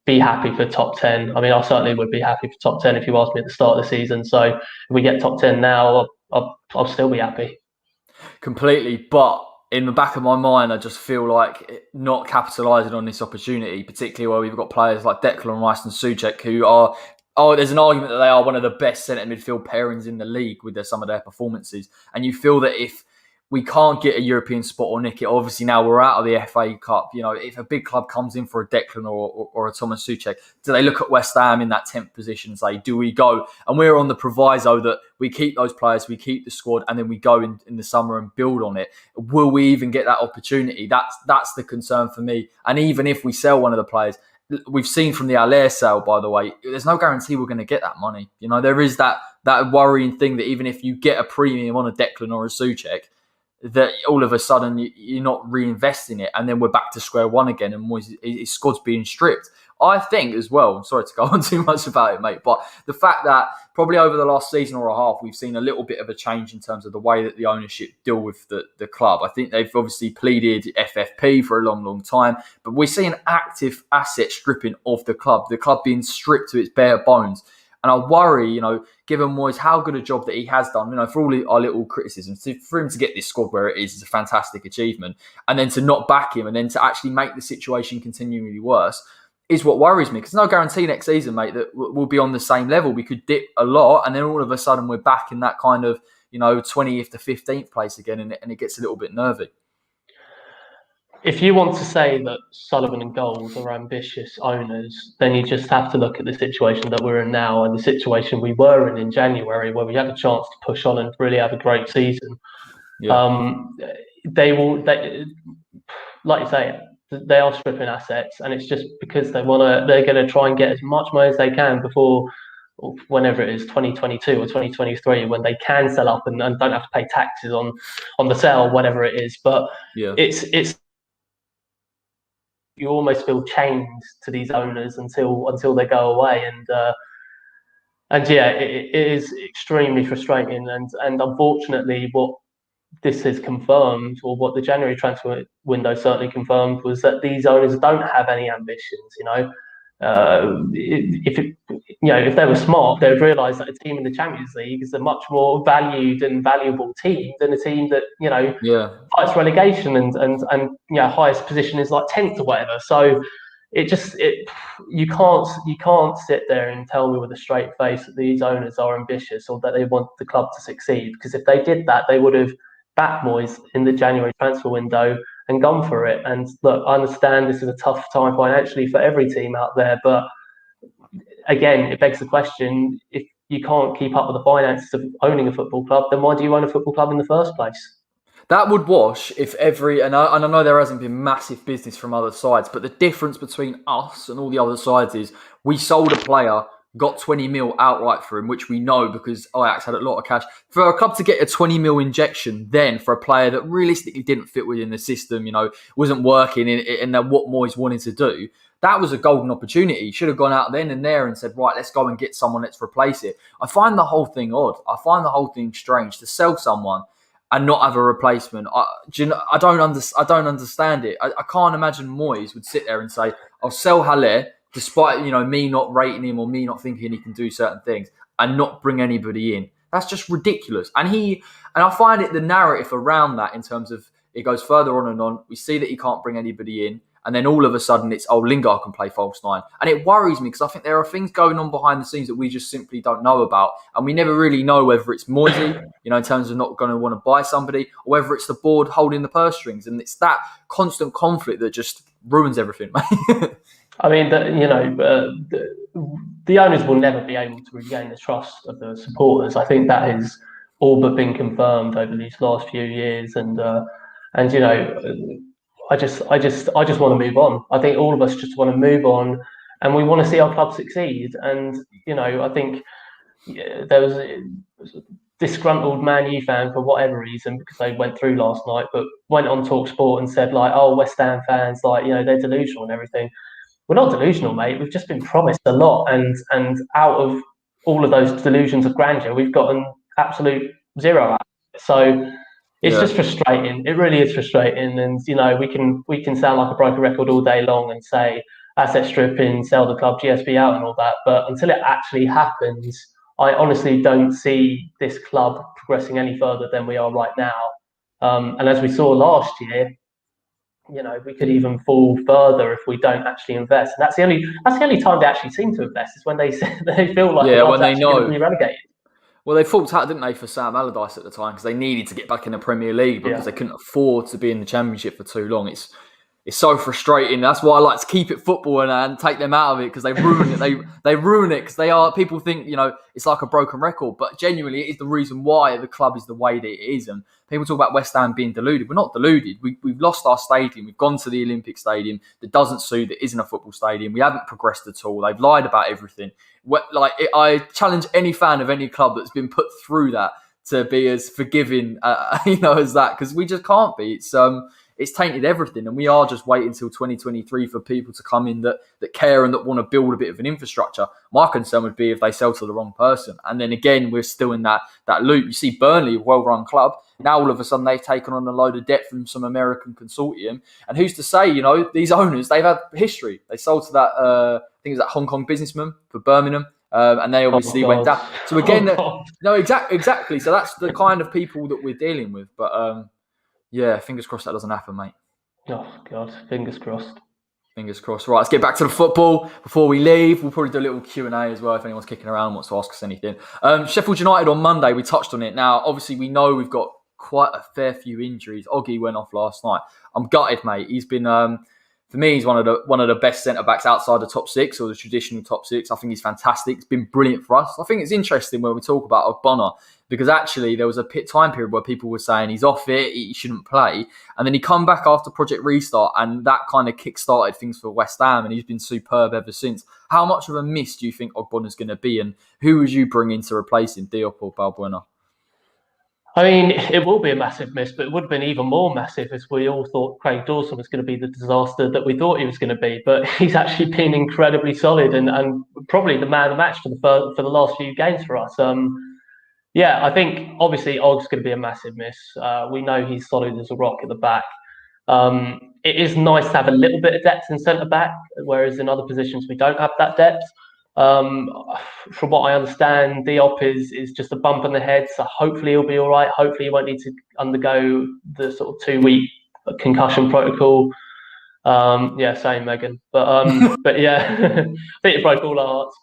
be happy for top 10. I mean, I certainly would be happy for top 10 if you asked me at the start of the season. So if we get top 10 now, I'll still be happy. Completely, but in the back of my mind, I just feel like not capitalising on this opportunity, particularly where we've got players like Declan Rice and Souček, who are, there's an argument that they are one of the best centre midfield pairings in the league with some of their performances. And you feel that if we can't get a European spot or nick it, obviously now we're out of the FA Cup. If a big club comes in for a Declan or a Thomas Souček, do they look at West Ham in that 10th position and say, do we go? And we're on the proviso that we keep those players, we keep the squad, and then we go in the summer and build on it. Will we even get that opportunity? That's the concern for me. And even if we sell one of the players, we've seen from the Allaire sale, by the way, there's no guarantee we're going to get that money. There is that worrying thing that even if you get a premium on a Declan or a Souček, that all of a sudden you're not reinvesting it, and then we're back to square one again, and his squad's being stripped. I think as well, sorry to go on too much about it, mate, but the fact that probably over the last season or a half, we've seen a little bit of a change in terms of the way that the ownership deal with the club. I think they've obviously pleaded FFP for a long, long time, but we're seeing active asset stripping of the club being stripped to its bare bones. And I worry, given Moyes how good a job that he has done, for all our little criticisms, for him to get this squad where it is a fantastic achievement. And then to not back him and then to actually make the situation continually worse is what worries me. Because no guarantee next season, mate, that we'll be on the same level. We could dip a lot and then all of a sudden we're back in that kind of, 20th to 15th place again, and it gets a little bit nervy. If you want to say that Sullivan and Gold are ambitious owners, then you just have to look at the situation that we're in now and the situation we were in January, where we had a chance to push on and really have a great season. Yeah. They will, like you say, they are stripping assets, and it's just because they're going to try and get as much money as they can before whenever it is 2022 or 2023, when they can sell up and don't have to pay taxes on the sale, whatever it is. But Yeah. it's you almost feel chained to these owners until they go away. And And yeah, it is extremely frustrating. And unfortunately, what this has confirmed, or what the January transfer window certainly confirmed, was that these owners don't have any ambitions. If they were smart, they would realise that a team in the Champions League is a much more valued and valuable team than a team that Yeah. fights relegation and highest position is like 10th or whatever. So you can't sit there and tell me with a straight face that these owners are ambitious or that they want the club to succeed, because if they did that, they would have backed Moyes in the January transfer window and gone for it. And look, I understand this is a tough time financially for every team out there, but again, it begs the question: if you can't keep up with the finances of owning a football club, then why do you own a football club in the first place? That would wash if and I know there hasn't been massive business from other sides, but the difference between us and all the other sides is we sold a player, got 20 mil outright for him, which we know because Ajax had a lot of cash. For a club to get a 20 mil injection then for a player that realistically didn't fit within the system, wasn't working in what Moyes wanted to do, that was a golden opportunity. Should have gone out then and there and said, right, let's go and get someone, let's replace it. I find the whole thing odd. I find the whole thing strange to sell someone and not have a replacement. I don't understand it. I can't imagine Moyes would sit there and say, I'll sell Haller, despite me not rating him or me not thinking he can do certain things, and not bring anybody in. That's just ridiculous. And I find it the narrative around that in terms of it goes further on and on. We see that he can't bring anybody in. And then all of a sudden it's, Lingard can play false nine. And it worries me because I think there are things going on behind the scenes that we just simply don't know about. And we never really know whether it's Moisey, in terms of not going to want to buy somebody, or whether it's the board holding the purse strings. And it's that constant conflict that just ruins everything. I mean, the owners will never be able to regain the trust of the supporters. I think that has all but been confirmed over these last few years, and I just want to move on. I think all of us just want to move on, and we want to see our club succeed. And I think there was a disgruntled Man U fan for whatever reason, because they went through last night, but went on Talk Sport and said like, "Oh, West Ham fans, like they're delusional and everything." We're not delusional, mate. We've just been promised a lot, and out of all of those delusions of grandeur, we've gotten absolute zero out of it. So it's just Yeah. frustrating. It really is frustrating, and we can sound like a broken record all day long and say asset stripping, sell the club, GSB out, and all that. But until it actually happens, I honestly don't see this club progressing any further than we are right now. And as we saw last year, we could even fall further if we don't actually invest. And that's the only time they actually seem to invest, is when they they feel like the Yeah, when club's they actually going to know. be relegated. Well, they falked out, didn't they, for Sam Allardyce at the time because they needed to get back in the Premier League because Yeah. they couldn't afford to be in the Championship for too long. It's so frustrating. That's why I like to keep it football and take them out of it because they ruin it. They ruin it because people think it's like a broken record, but genuinely it is the reason why the club is the way that it is. And people talk about West Ham being deluded. We're not deluded. We've lost our stadium. We've gone to the Olympic Stadium that doesn't suit, that isn't a football stadium. We haven't progressed at all. They've lied about everything. I challenge any fan of any club that's been put through that to be as forgiving, as that, because we just can't be. It's tainted everything, and we are just waiting until 2023 for people to come in that care and that want to build a bit of an infrastructure. My concern would be if they sell to the wrong person, and then again we're still in that loop. You see Burnley, a well-run club, now all of a sudden they've taken on a load of debt from some American consortium, and who's to say? These owners, they've had history. They sold to that I think it was that Hong Kong businessman for Birmingham. And they Oh obviously went God. down. So again, Oh God. no, exactly. So that's the kind of people that we're dealing with. But yeah, fingers crossed that doesn't happen, mate. Oh God. Fingers crossed. Fingers crossed. Right, let's get back to the football before we leave. We'll probably do a little Q&A as well if anyone's kicking around and wants to ask us anything. Sheffield United on Monday, we touched on it. Now, obviously, we know we've got quite a fair few injuries. Oggy went off last night. I'm gutted, mate. He's been... for me, he's one of the best centre-backs outside the top six or the traditional top six. I think he's fantastic. It's been brilliant for us. I think it's interesting when we talk about Ogbonna because actually there was a time period where people were saying he's off it, he shouldn't play. And then he come back after Project Restart and that kind of kick-started things for West Ham and he's been superb ever since. How much of a miss do you think Ogbonna's going to be and who would you bring in to replace him, Diop or Balbuena? I mean, it will be a massive miss, but it would have been even more massive as we all thought Craig Dawson was going to be the disaster that we thought he was going to be. But he's actually been incredibly solid and probably the man of the match for the last few games for us. Yeah, I think obviously Og's going to be a massive miss. We know he's solid as a rock at the back. It is nice to have a little bit of depth in centre back, whereas in other positions we don't have that depth. Um, from what I understand, Diop is just a bump on the head, so hopefully he'll be all right. Hopefully he won't need to undergo the sort of 2 week concussion protocol. Yeah, same Megan, but yeah, I think it broke all our hearts.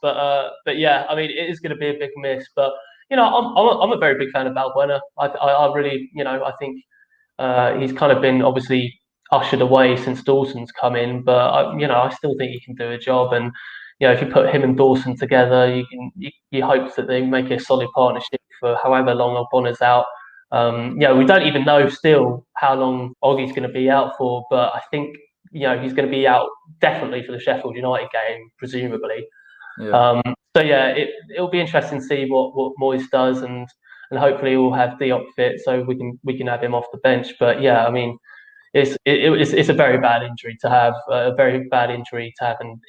But yeah, I mean it is going to be a big miss. But I'm a very big fan of Balbuena. I really I think he's kind of been obviously ushered away since Dawson's come in, but I still think he can do a job. And if you put him and Dawson together, you hope that they make a solid partnership for however long Ogbonna's out. We don't even know still how long Oggie's going to be out for, but I think he's going to be out definitely for the Sheffield United game, presumably. Yeah. So yeah, it'll be interesting to see what Moyes does, and hopefully we'll have Diop fit so we can have him off the bench. But yeah, I mean, it's a very bad injury to have,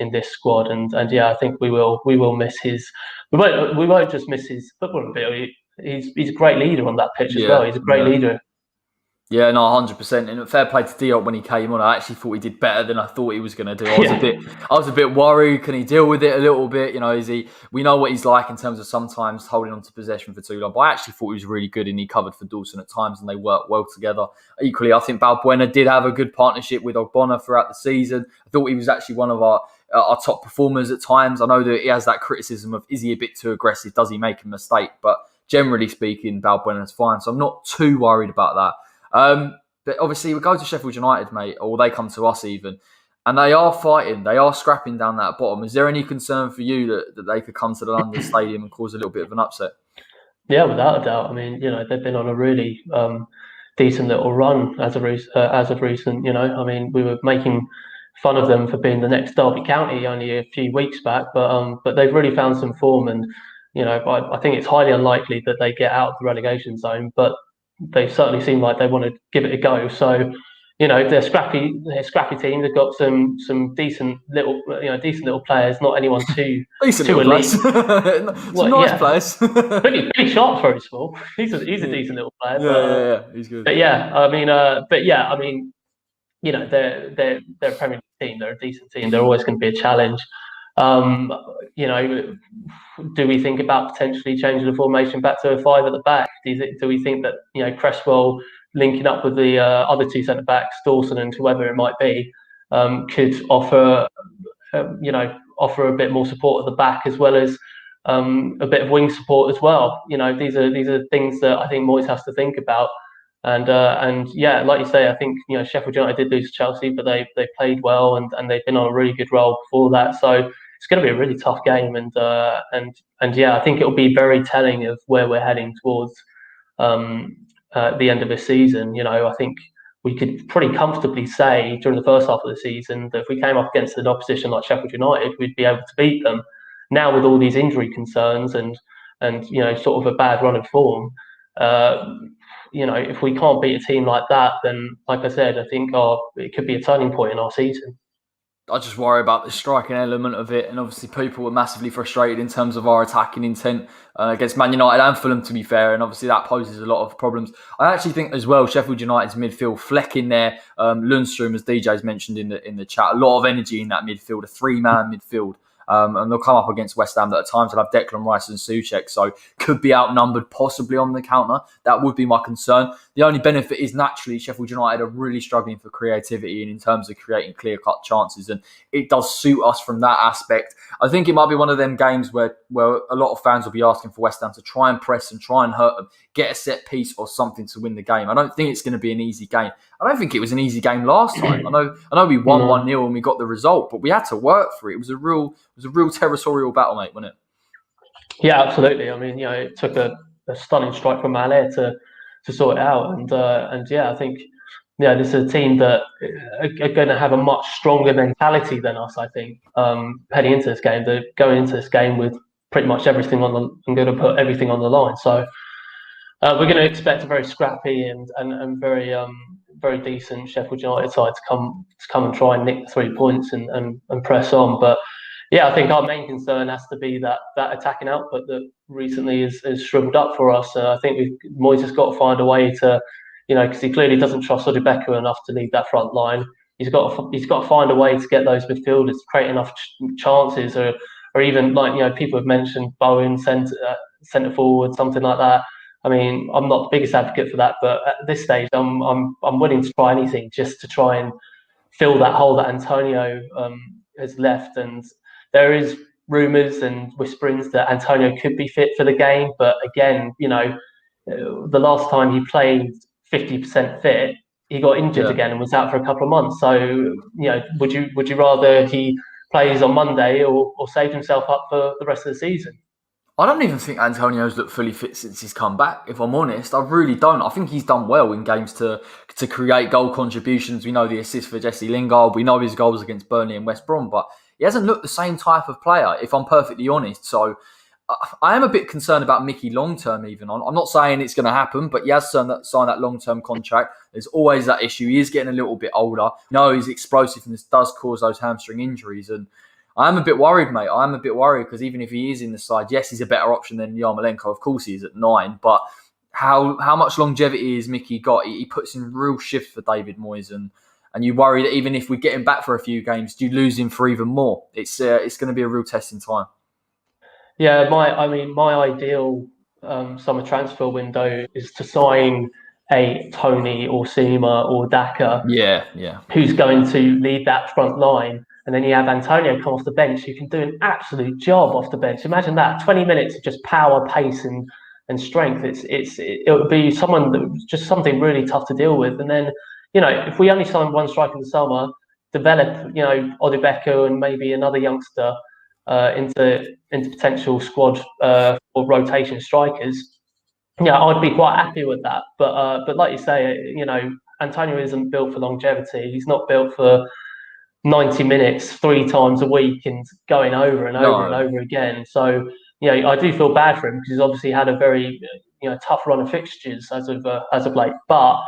in this squad, and yeah, I think we will miss his. We won't just miss his football ability. He's a great leader on that pitch as well. Yeah, He's a great yeah. leader. Yeah, no, 100%. And fair play to Diop when he came on. I actually thought he did better than I thought he was going to do. I was a bit worried. Can he deal with it a little bit? Is he? We know what he's like in terms of sometimes holding on to possession for too long. But I actually thought he was really good and he covered for Dawson at times and they worked well together. Equally, I think Balbuena did have a good partnership with Ogbonna throughout the season. I thought he was actually one of our top performers at times. I know that he has that criticism of, is he a bit too aggressive? Does he make a mistake? But generally speaking, Balbuena's fine. So I'm not too worried about that. But obviously we go to Sheffield United, mate, or they come to us even, and they are fighting, they are scrapping down that bottom. Is there any concern for you that they could come to the London Stadium and cause a little bit of an upset? Yeah, without a doubt. I mean, they've been on a really decent little run as of recent. I mean, we were making fun of them for being the next Derby County only a few weeks back, but they've really found some form, and I think it's highly unlikely that they get out of the relegation zone, but they certainly seem like they want to give it a go. So, they're scrappy team. They've got some decent little players. Not anyone too Decent too little elite. players. Some nice players. pretty sharp for his small. He's a decent little player. Yeah, he's good. But I mean, they're a Premier League team. They're a decent team. They're always going to be a challenge. Um, do we think about potentially changing the formation back to a five at the back? Do we think that Cresswell linking up with the other two centre backs, Dawson and whoever it might be, could offer a bit more support at the back as well as a bit of wing support as well? These are things that I think Moyes has to think about. And yeah, like you say, I think Sheffield United did lose to Chelsea, but they played well and they've been on a really good roll before that. So it's going to be a really tough game, and yeah, I think it'll be very telling of where we're heading towards the end of the season. I think we could pretty comfortably say during the first half of the season that if we came up against an opposition like Sheffield United, we'd be able to beat them. Now with all these injury concerns and sort of a bad run of form, if we can't beat a team like that, then like I said, I think it could be a turning point in our season. I just worry about the striking element of it, and obviously people were massively frustrated in terms of our attacking intent against Man United and Fulham, to be fair, and obviously that poses a lot of problems. I actually think as well, Sheffield United's midfield, Fleck in there, Lundstrom, as DJ's mentioned in the chat, a lot of energy in that midfield, a three-man midfield. And they'll come up against West Ham that at times they'll have Declan Rice and Souček, so could be outnumbered possibly on the counter. That would be my concern. The only benefit is naturally Sheffield United are really struggling for creativity and in terms of creating clear-cut chances, and it does suit us from that aspect. I think it might be one of them games where a lot of fans will be asking for West Ham to try and press and try and hurt them, get a set piece or something to win the game. I don't think it's going to be an easy game. I don't think it was an easy game last time. I know we won 1-0 and we got the result, but we had to work for it. It was a real territorial battle, mate, wasn't it? Yeah, absolutely. I mean, it took a stunning strike from Malé to sort it out, and yeah, I think this is a team that are going to have a much stronger mentality than us. I think heading into this game, they're going into this game with pretty much everything I'm going to put everything on the line. So We're going to expect a very scrappy and very decent Sheffield United side to come and try and nick the 3 points and press on. But yeah, I think our main concern has to be that attacking output that recently has shriveled up for us. I think Moyes has got to find a way to, because he clearly doesn't trust Ogbonna enough to lead that front line. He's got to find a way to get those midfielders to create enough chances, or even like people have mentioned Bowen centre forward, something like that. I mean, I'm not the biggest advocate for that, but at this stage, I'm willing to try anything just to try and fill that hole that Antonio has left. And there is rumours and whisperings that Antonio could be fit for the game, but again, the last time he played 50% fit, he got injured Yeah. again and was out for a couple of months. So, would you rather he plays on Monday or save himself up for the rest of the season? I don't even think Antonio's looked fully fit since he's come back, if I'm honest. I really don't. I think he's done well in games to create goal contributions. We know the assist for Jesse Lingard. We know his goals against Burnley and West Brom, but he hasn't looked the same type of player, if I'm perfectly honest. So I am a bit concerned about Mickey long-term even. I'm not saying it's going to happen, but he has signed that long-term contract. There's always that issue. He is getting a little bit older. No, his explosiveness does cause those hamstring injuries, and I am a bit worried, mate. I am a bit worried because even if he is in the side, yes, he's a better option than Yarmolenko. Of course, he is at 9. But how much longevity has Mickey got? He puts in real shift for David Moyes, and you worry that even if we get him back for a few games, do you lose him for even more? It's going to be a real testing time. Yeah, my ideal summer transfer window is to sign a Tony or Seema or Daka Yeah, yeah. who's going to lead that front line. And then you have Antonio come off the bench who can do an absolute job off the bench. Imagine that 20 minutes of just power, pace, and strength. It would be someone that just something really tough to deal with. And then, if we only sign one striker in the summer, develop, Odubeko and maybe another youngster into potential squad or rotation strikers. Yeah, I'd be quite happy with that. But like you say, Antonio isn't built for longevity. He's not built for 90 minutes 3 times a week and going over and over and No. over again. So, I do feel bad for him because he's obviously had a very tough run of fixtures as of late. But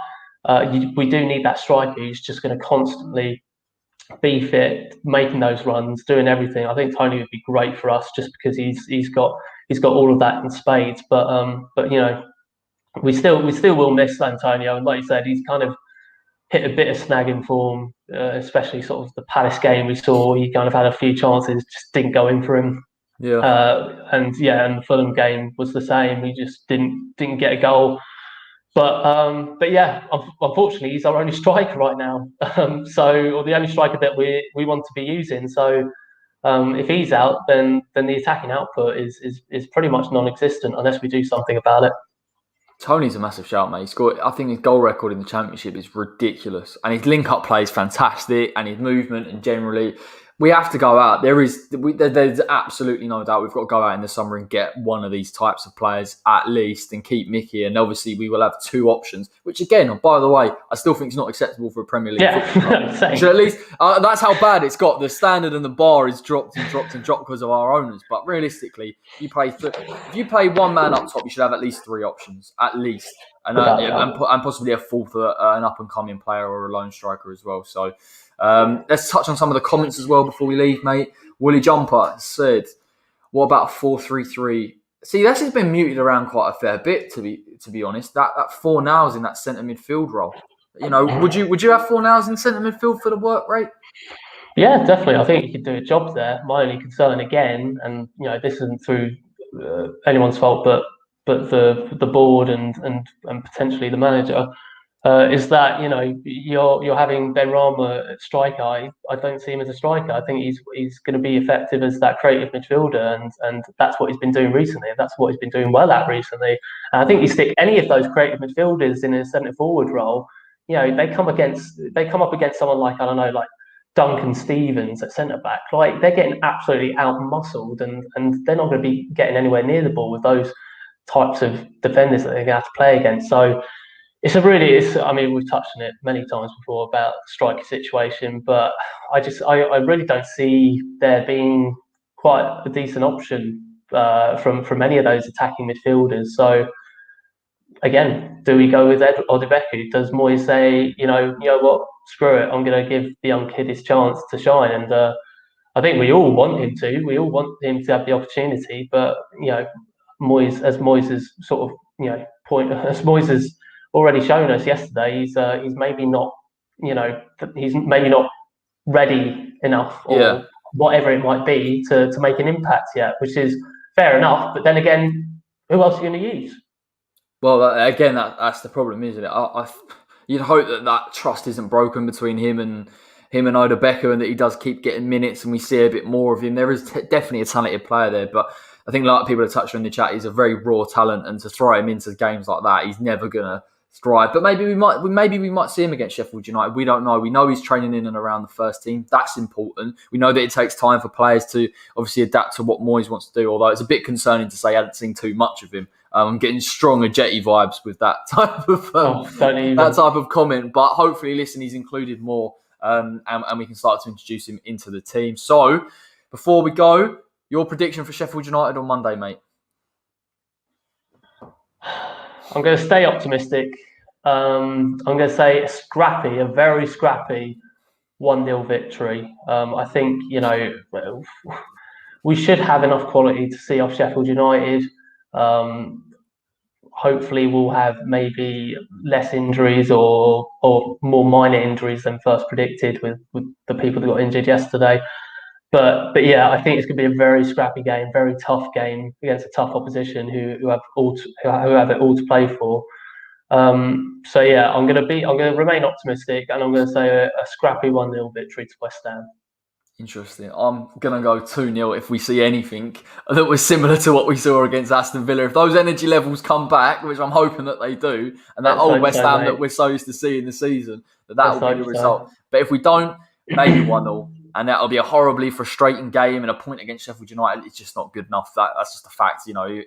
we do need that striker who's just going to constantly be fit, making those runs, doing everything. I think Tony would be great for us just because he's got all of that in spades. But we still will miss Antonio, and like you said, he's kind of hit a bit of snagging form, especially sort of the Palace game we saw. He kind of had a few chances, just didn't go in for him. Yeah. And the Fulham game was the same. He just didn't get a goal. But yeah, unfortunately, he's our only striker right now. Or the only striker that we want to be using. So if he's out, then the attacking output is pretty much non-existent unless we do something about it. Tony's a massive shout, mate. I think his goal record in the Championship is ridiculous. And his link-up play is fantastic. And his movement and generally, we have to go out. There's absolutely no doubt we've got to go out in the summer and get one of these types of players at least and keep Mickey. And obviously we will have 2 options, which again, by the way, I still think is not acceptable for a Premier League football club. So at least that's how bad it's got. The standard and the bar is dropped because of our owners. But realistically, if you play one man up top, you should have at least 3 options, at least. And possibly a fourth, an up-and-coming player or a lone striker as well. So let's touch on some of the comments as well before we leave, mate. Willie Jumper said, what about 4-3-3? See, this has been muted around quite a fair bit, to be honest. That Fornals in that centre midfield role. Would you have Fornals in centre midfield for the work rate? Yeah, definitely. I think he could do a job there. My only concern again, and this isn't through anyone's fault, but the board and potentially the manager, is that you're having Ben Rama at striker. I don't see him as a striker. I think he's going to be effective as that creative midfielder, and that's what he's been doing recently. That's what he's been doing well at recently. And I think you stick any of those creative midfielders in a centre forward role, they come up against someone like, I don't know, like Duncan Stevens at centre back. Like, they're getting absolutely out muscled, and they're not going to be getting anywhere near the ball with those types of defenders that they're going to have to play against. So I mean, we've touched on it many times before about the striker situation, but I really don't see there being quite a decent option from any of those attacking midfielders. So again, do we go with Ed or Debeku? Does Moyes say, you know what, screw it, I'm going to give the young kid his chance to shine? And I think we all want him to. We all want him to have the opportunity. But Moyes has sort of as Moyes has already shown us yesterday, he's maybe not he's maybe not ready enough Yeah. or whatever it might be to make an impact yet, which is fair enough. But then again, who else are you going to use? Well, again, that's the problem, isn't it? You'd hope that trust isn't broken between him and Oda Becker, and that he does keep getting minutes, and we see a bit more of him. There is definitely a talented player there, but I think, like people have touched on in the chat, he's a very raw talent, and to throw him into games like that, he's never gonna thrive. But maybe we might see him against Sheffield United. We don't know. We know he's training in and around the first team. That's important. We know that it takes time for players to obviously adapt to what Moyes wants to do. Although it's a bit concerning to say I hadn't seen too much of him. I'm getting strong Jetty vibes with that type of comment. But hopefully, listen, he's included more, and we can start to introduce him into the team. So, before we go, your prediction for Sheffield United on Monday, mate? I'm going to stay optimistic. I'm going to say a very scrappy 1-0 victory. I think, we should have enough quality to see off Sheffield United. Hopefully we'll have maybe less injuries or more minor injuries than first predicted with the people that got injured yesterday. But yeah, I think it's going to be a very scrappy game, very tough game against a tough opposition who have it all to play for. So yeah, I'm going to remain optimistic, and I'm going to say a scrappy 1-0 victory to West Ham. Interesting. I'm going to go 2-0 if we see anything that was similar to what we saw against Aston Villa. If those energy levels come back, which I'm hoping that they do, and that old West Ham that we're so used to seeing this season, that will be the result. But if we don't, maybe 1-0. And that'll be a horribly frustrating game, and a point against Sheffield United, it's just not good enough. That's just a fact,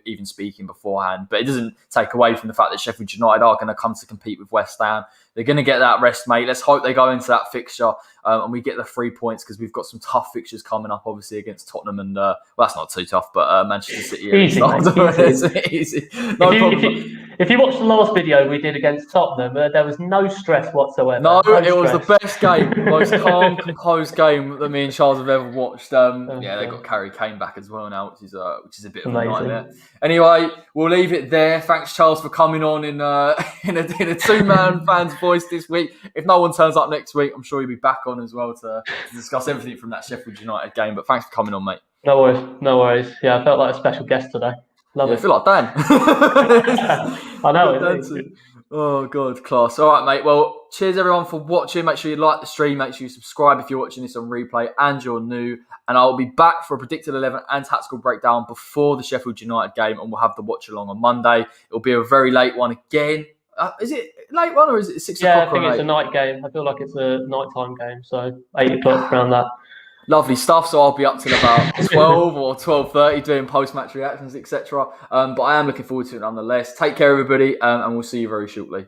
even speaking beforehand. But it doesn't take away from the fact that Sheffield United are going to come to compete with West Ham. They're going to get that rest, mate. Let's hope they go into that fixture and we get the 3 points, because we've got some tough fixtures coming up, obviously, against Tottenham and, well, that's not too tough, but Manchester City. Easy, easy. No problem. If you watch the last video we did against Tottenham, there was no stress whatsoever. No, it was the best game, most calm, composed game that me and Charles have ever watched. They got Harry Kane back as well now, which is a bit of a nightmare. Anyway, we'll leave it there. Thanks, Charles, for coming on in a two-man fan's voice this week. If no one turns up next week, I'm sure you'll be back on as well to discuss everything from that Sheffield United game. But thanks for coming on, mate. No worries. Yeah, I felt like a special guest today. Love it. I feel like Dan. I know. Oh, God, class. All right, mate. Well, cheers, everyone, for watching. Make sure you like the stream. Make sure you subscribe if you're watching this on replay and you're new. And I'll be back for a predicted 11 and tactical breakdown before the Sheffield United game, and we'll have the watch-along on Monday. It'll be a very late one again. Is it a late one, or is it 6 o'clock? Yeah, I think it's a night game. I feel like it's a nighttime game, so 8 o'clock around that. Lovely stuff. So I'll be up till about 12 or 12:30 doing post-match reactions, etc. But I am looking forward to it nonetheless. Take care, everybody, and we'll see you very shortly.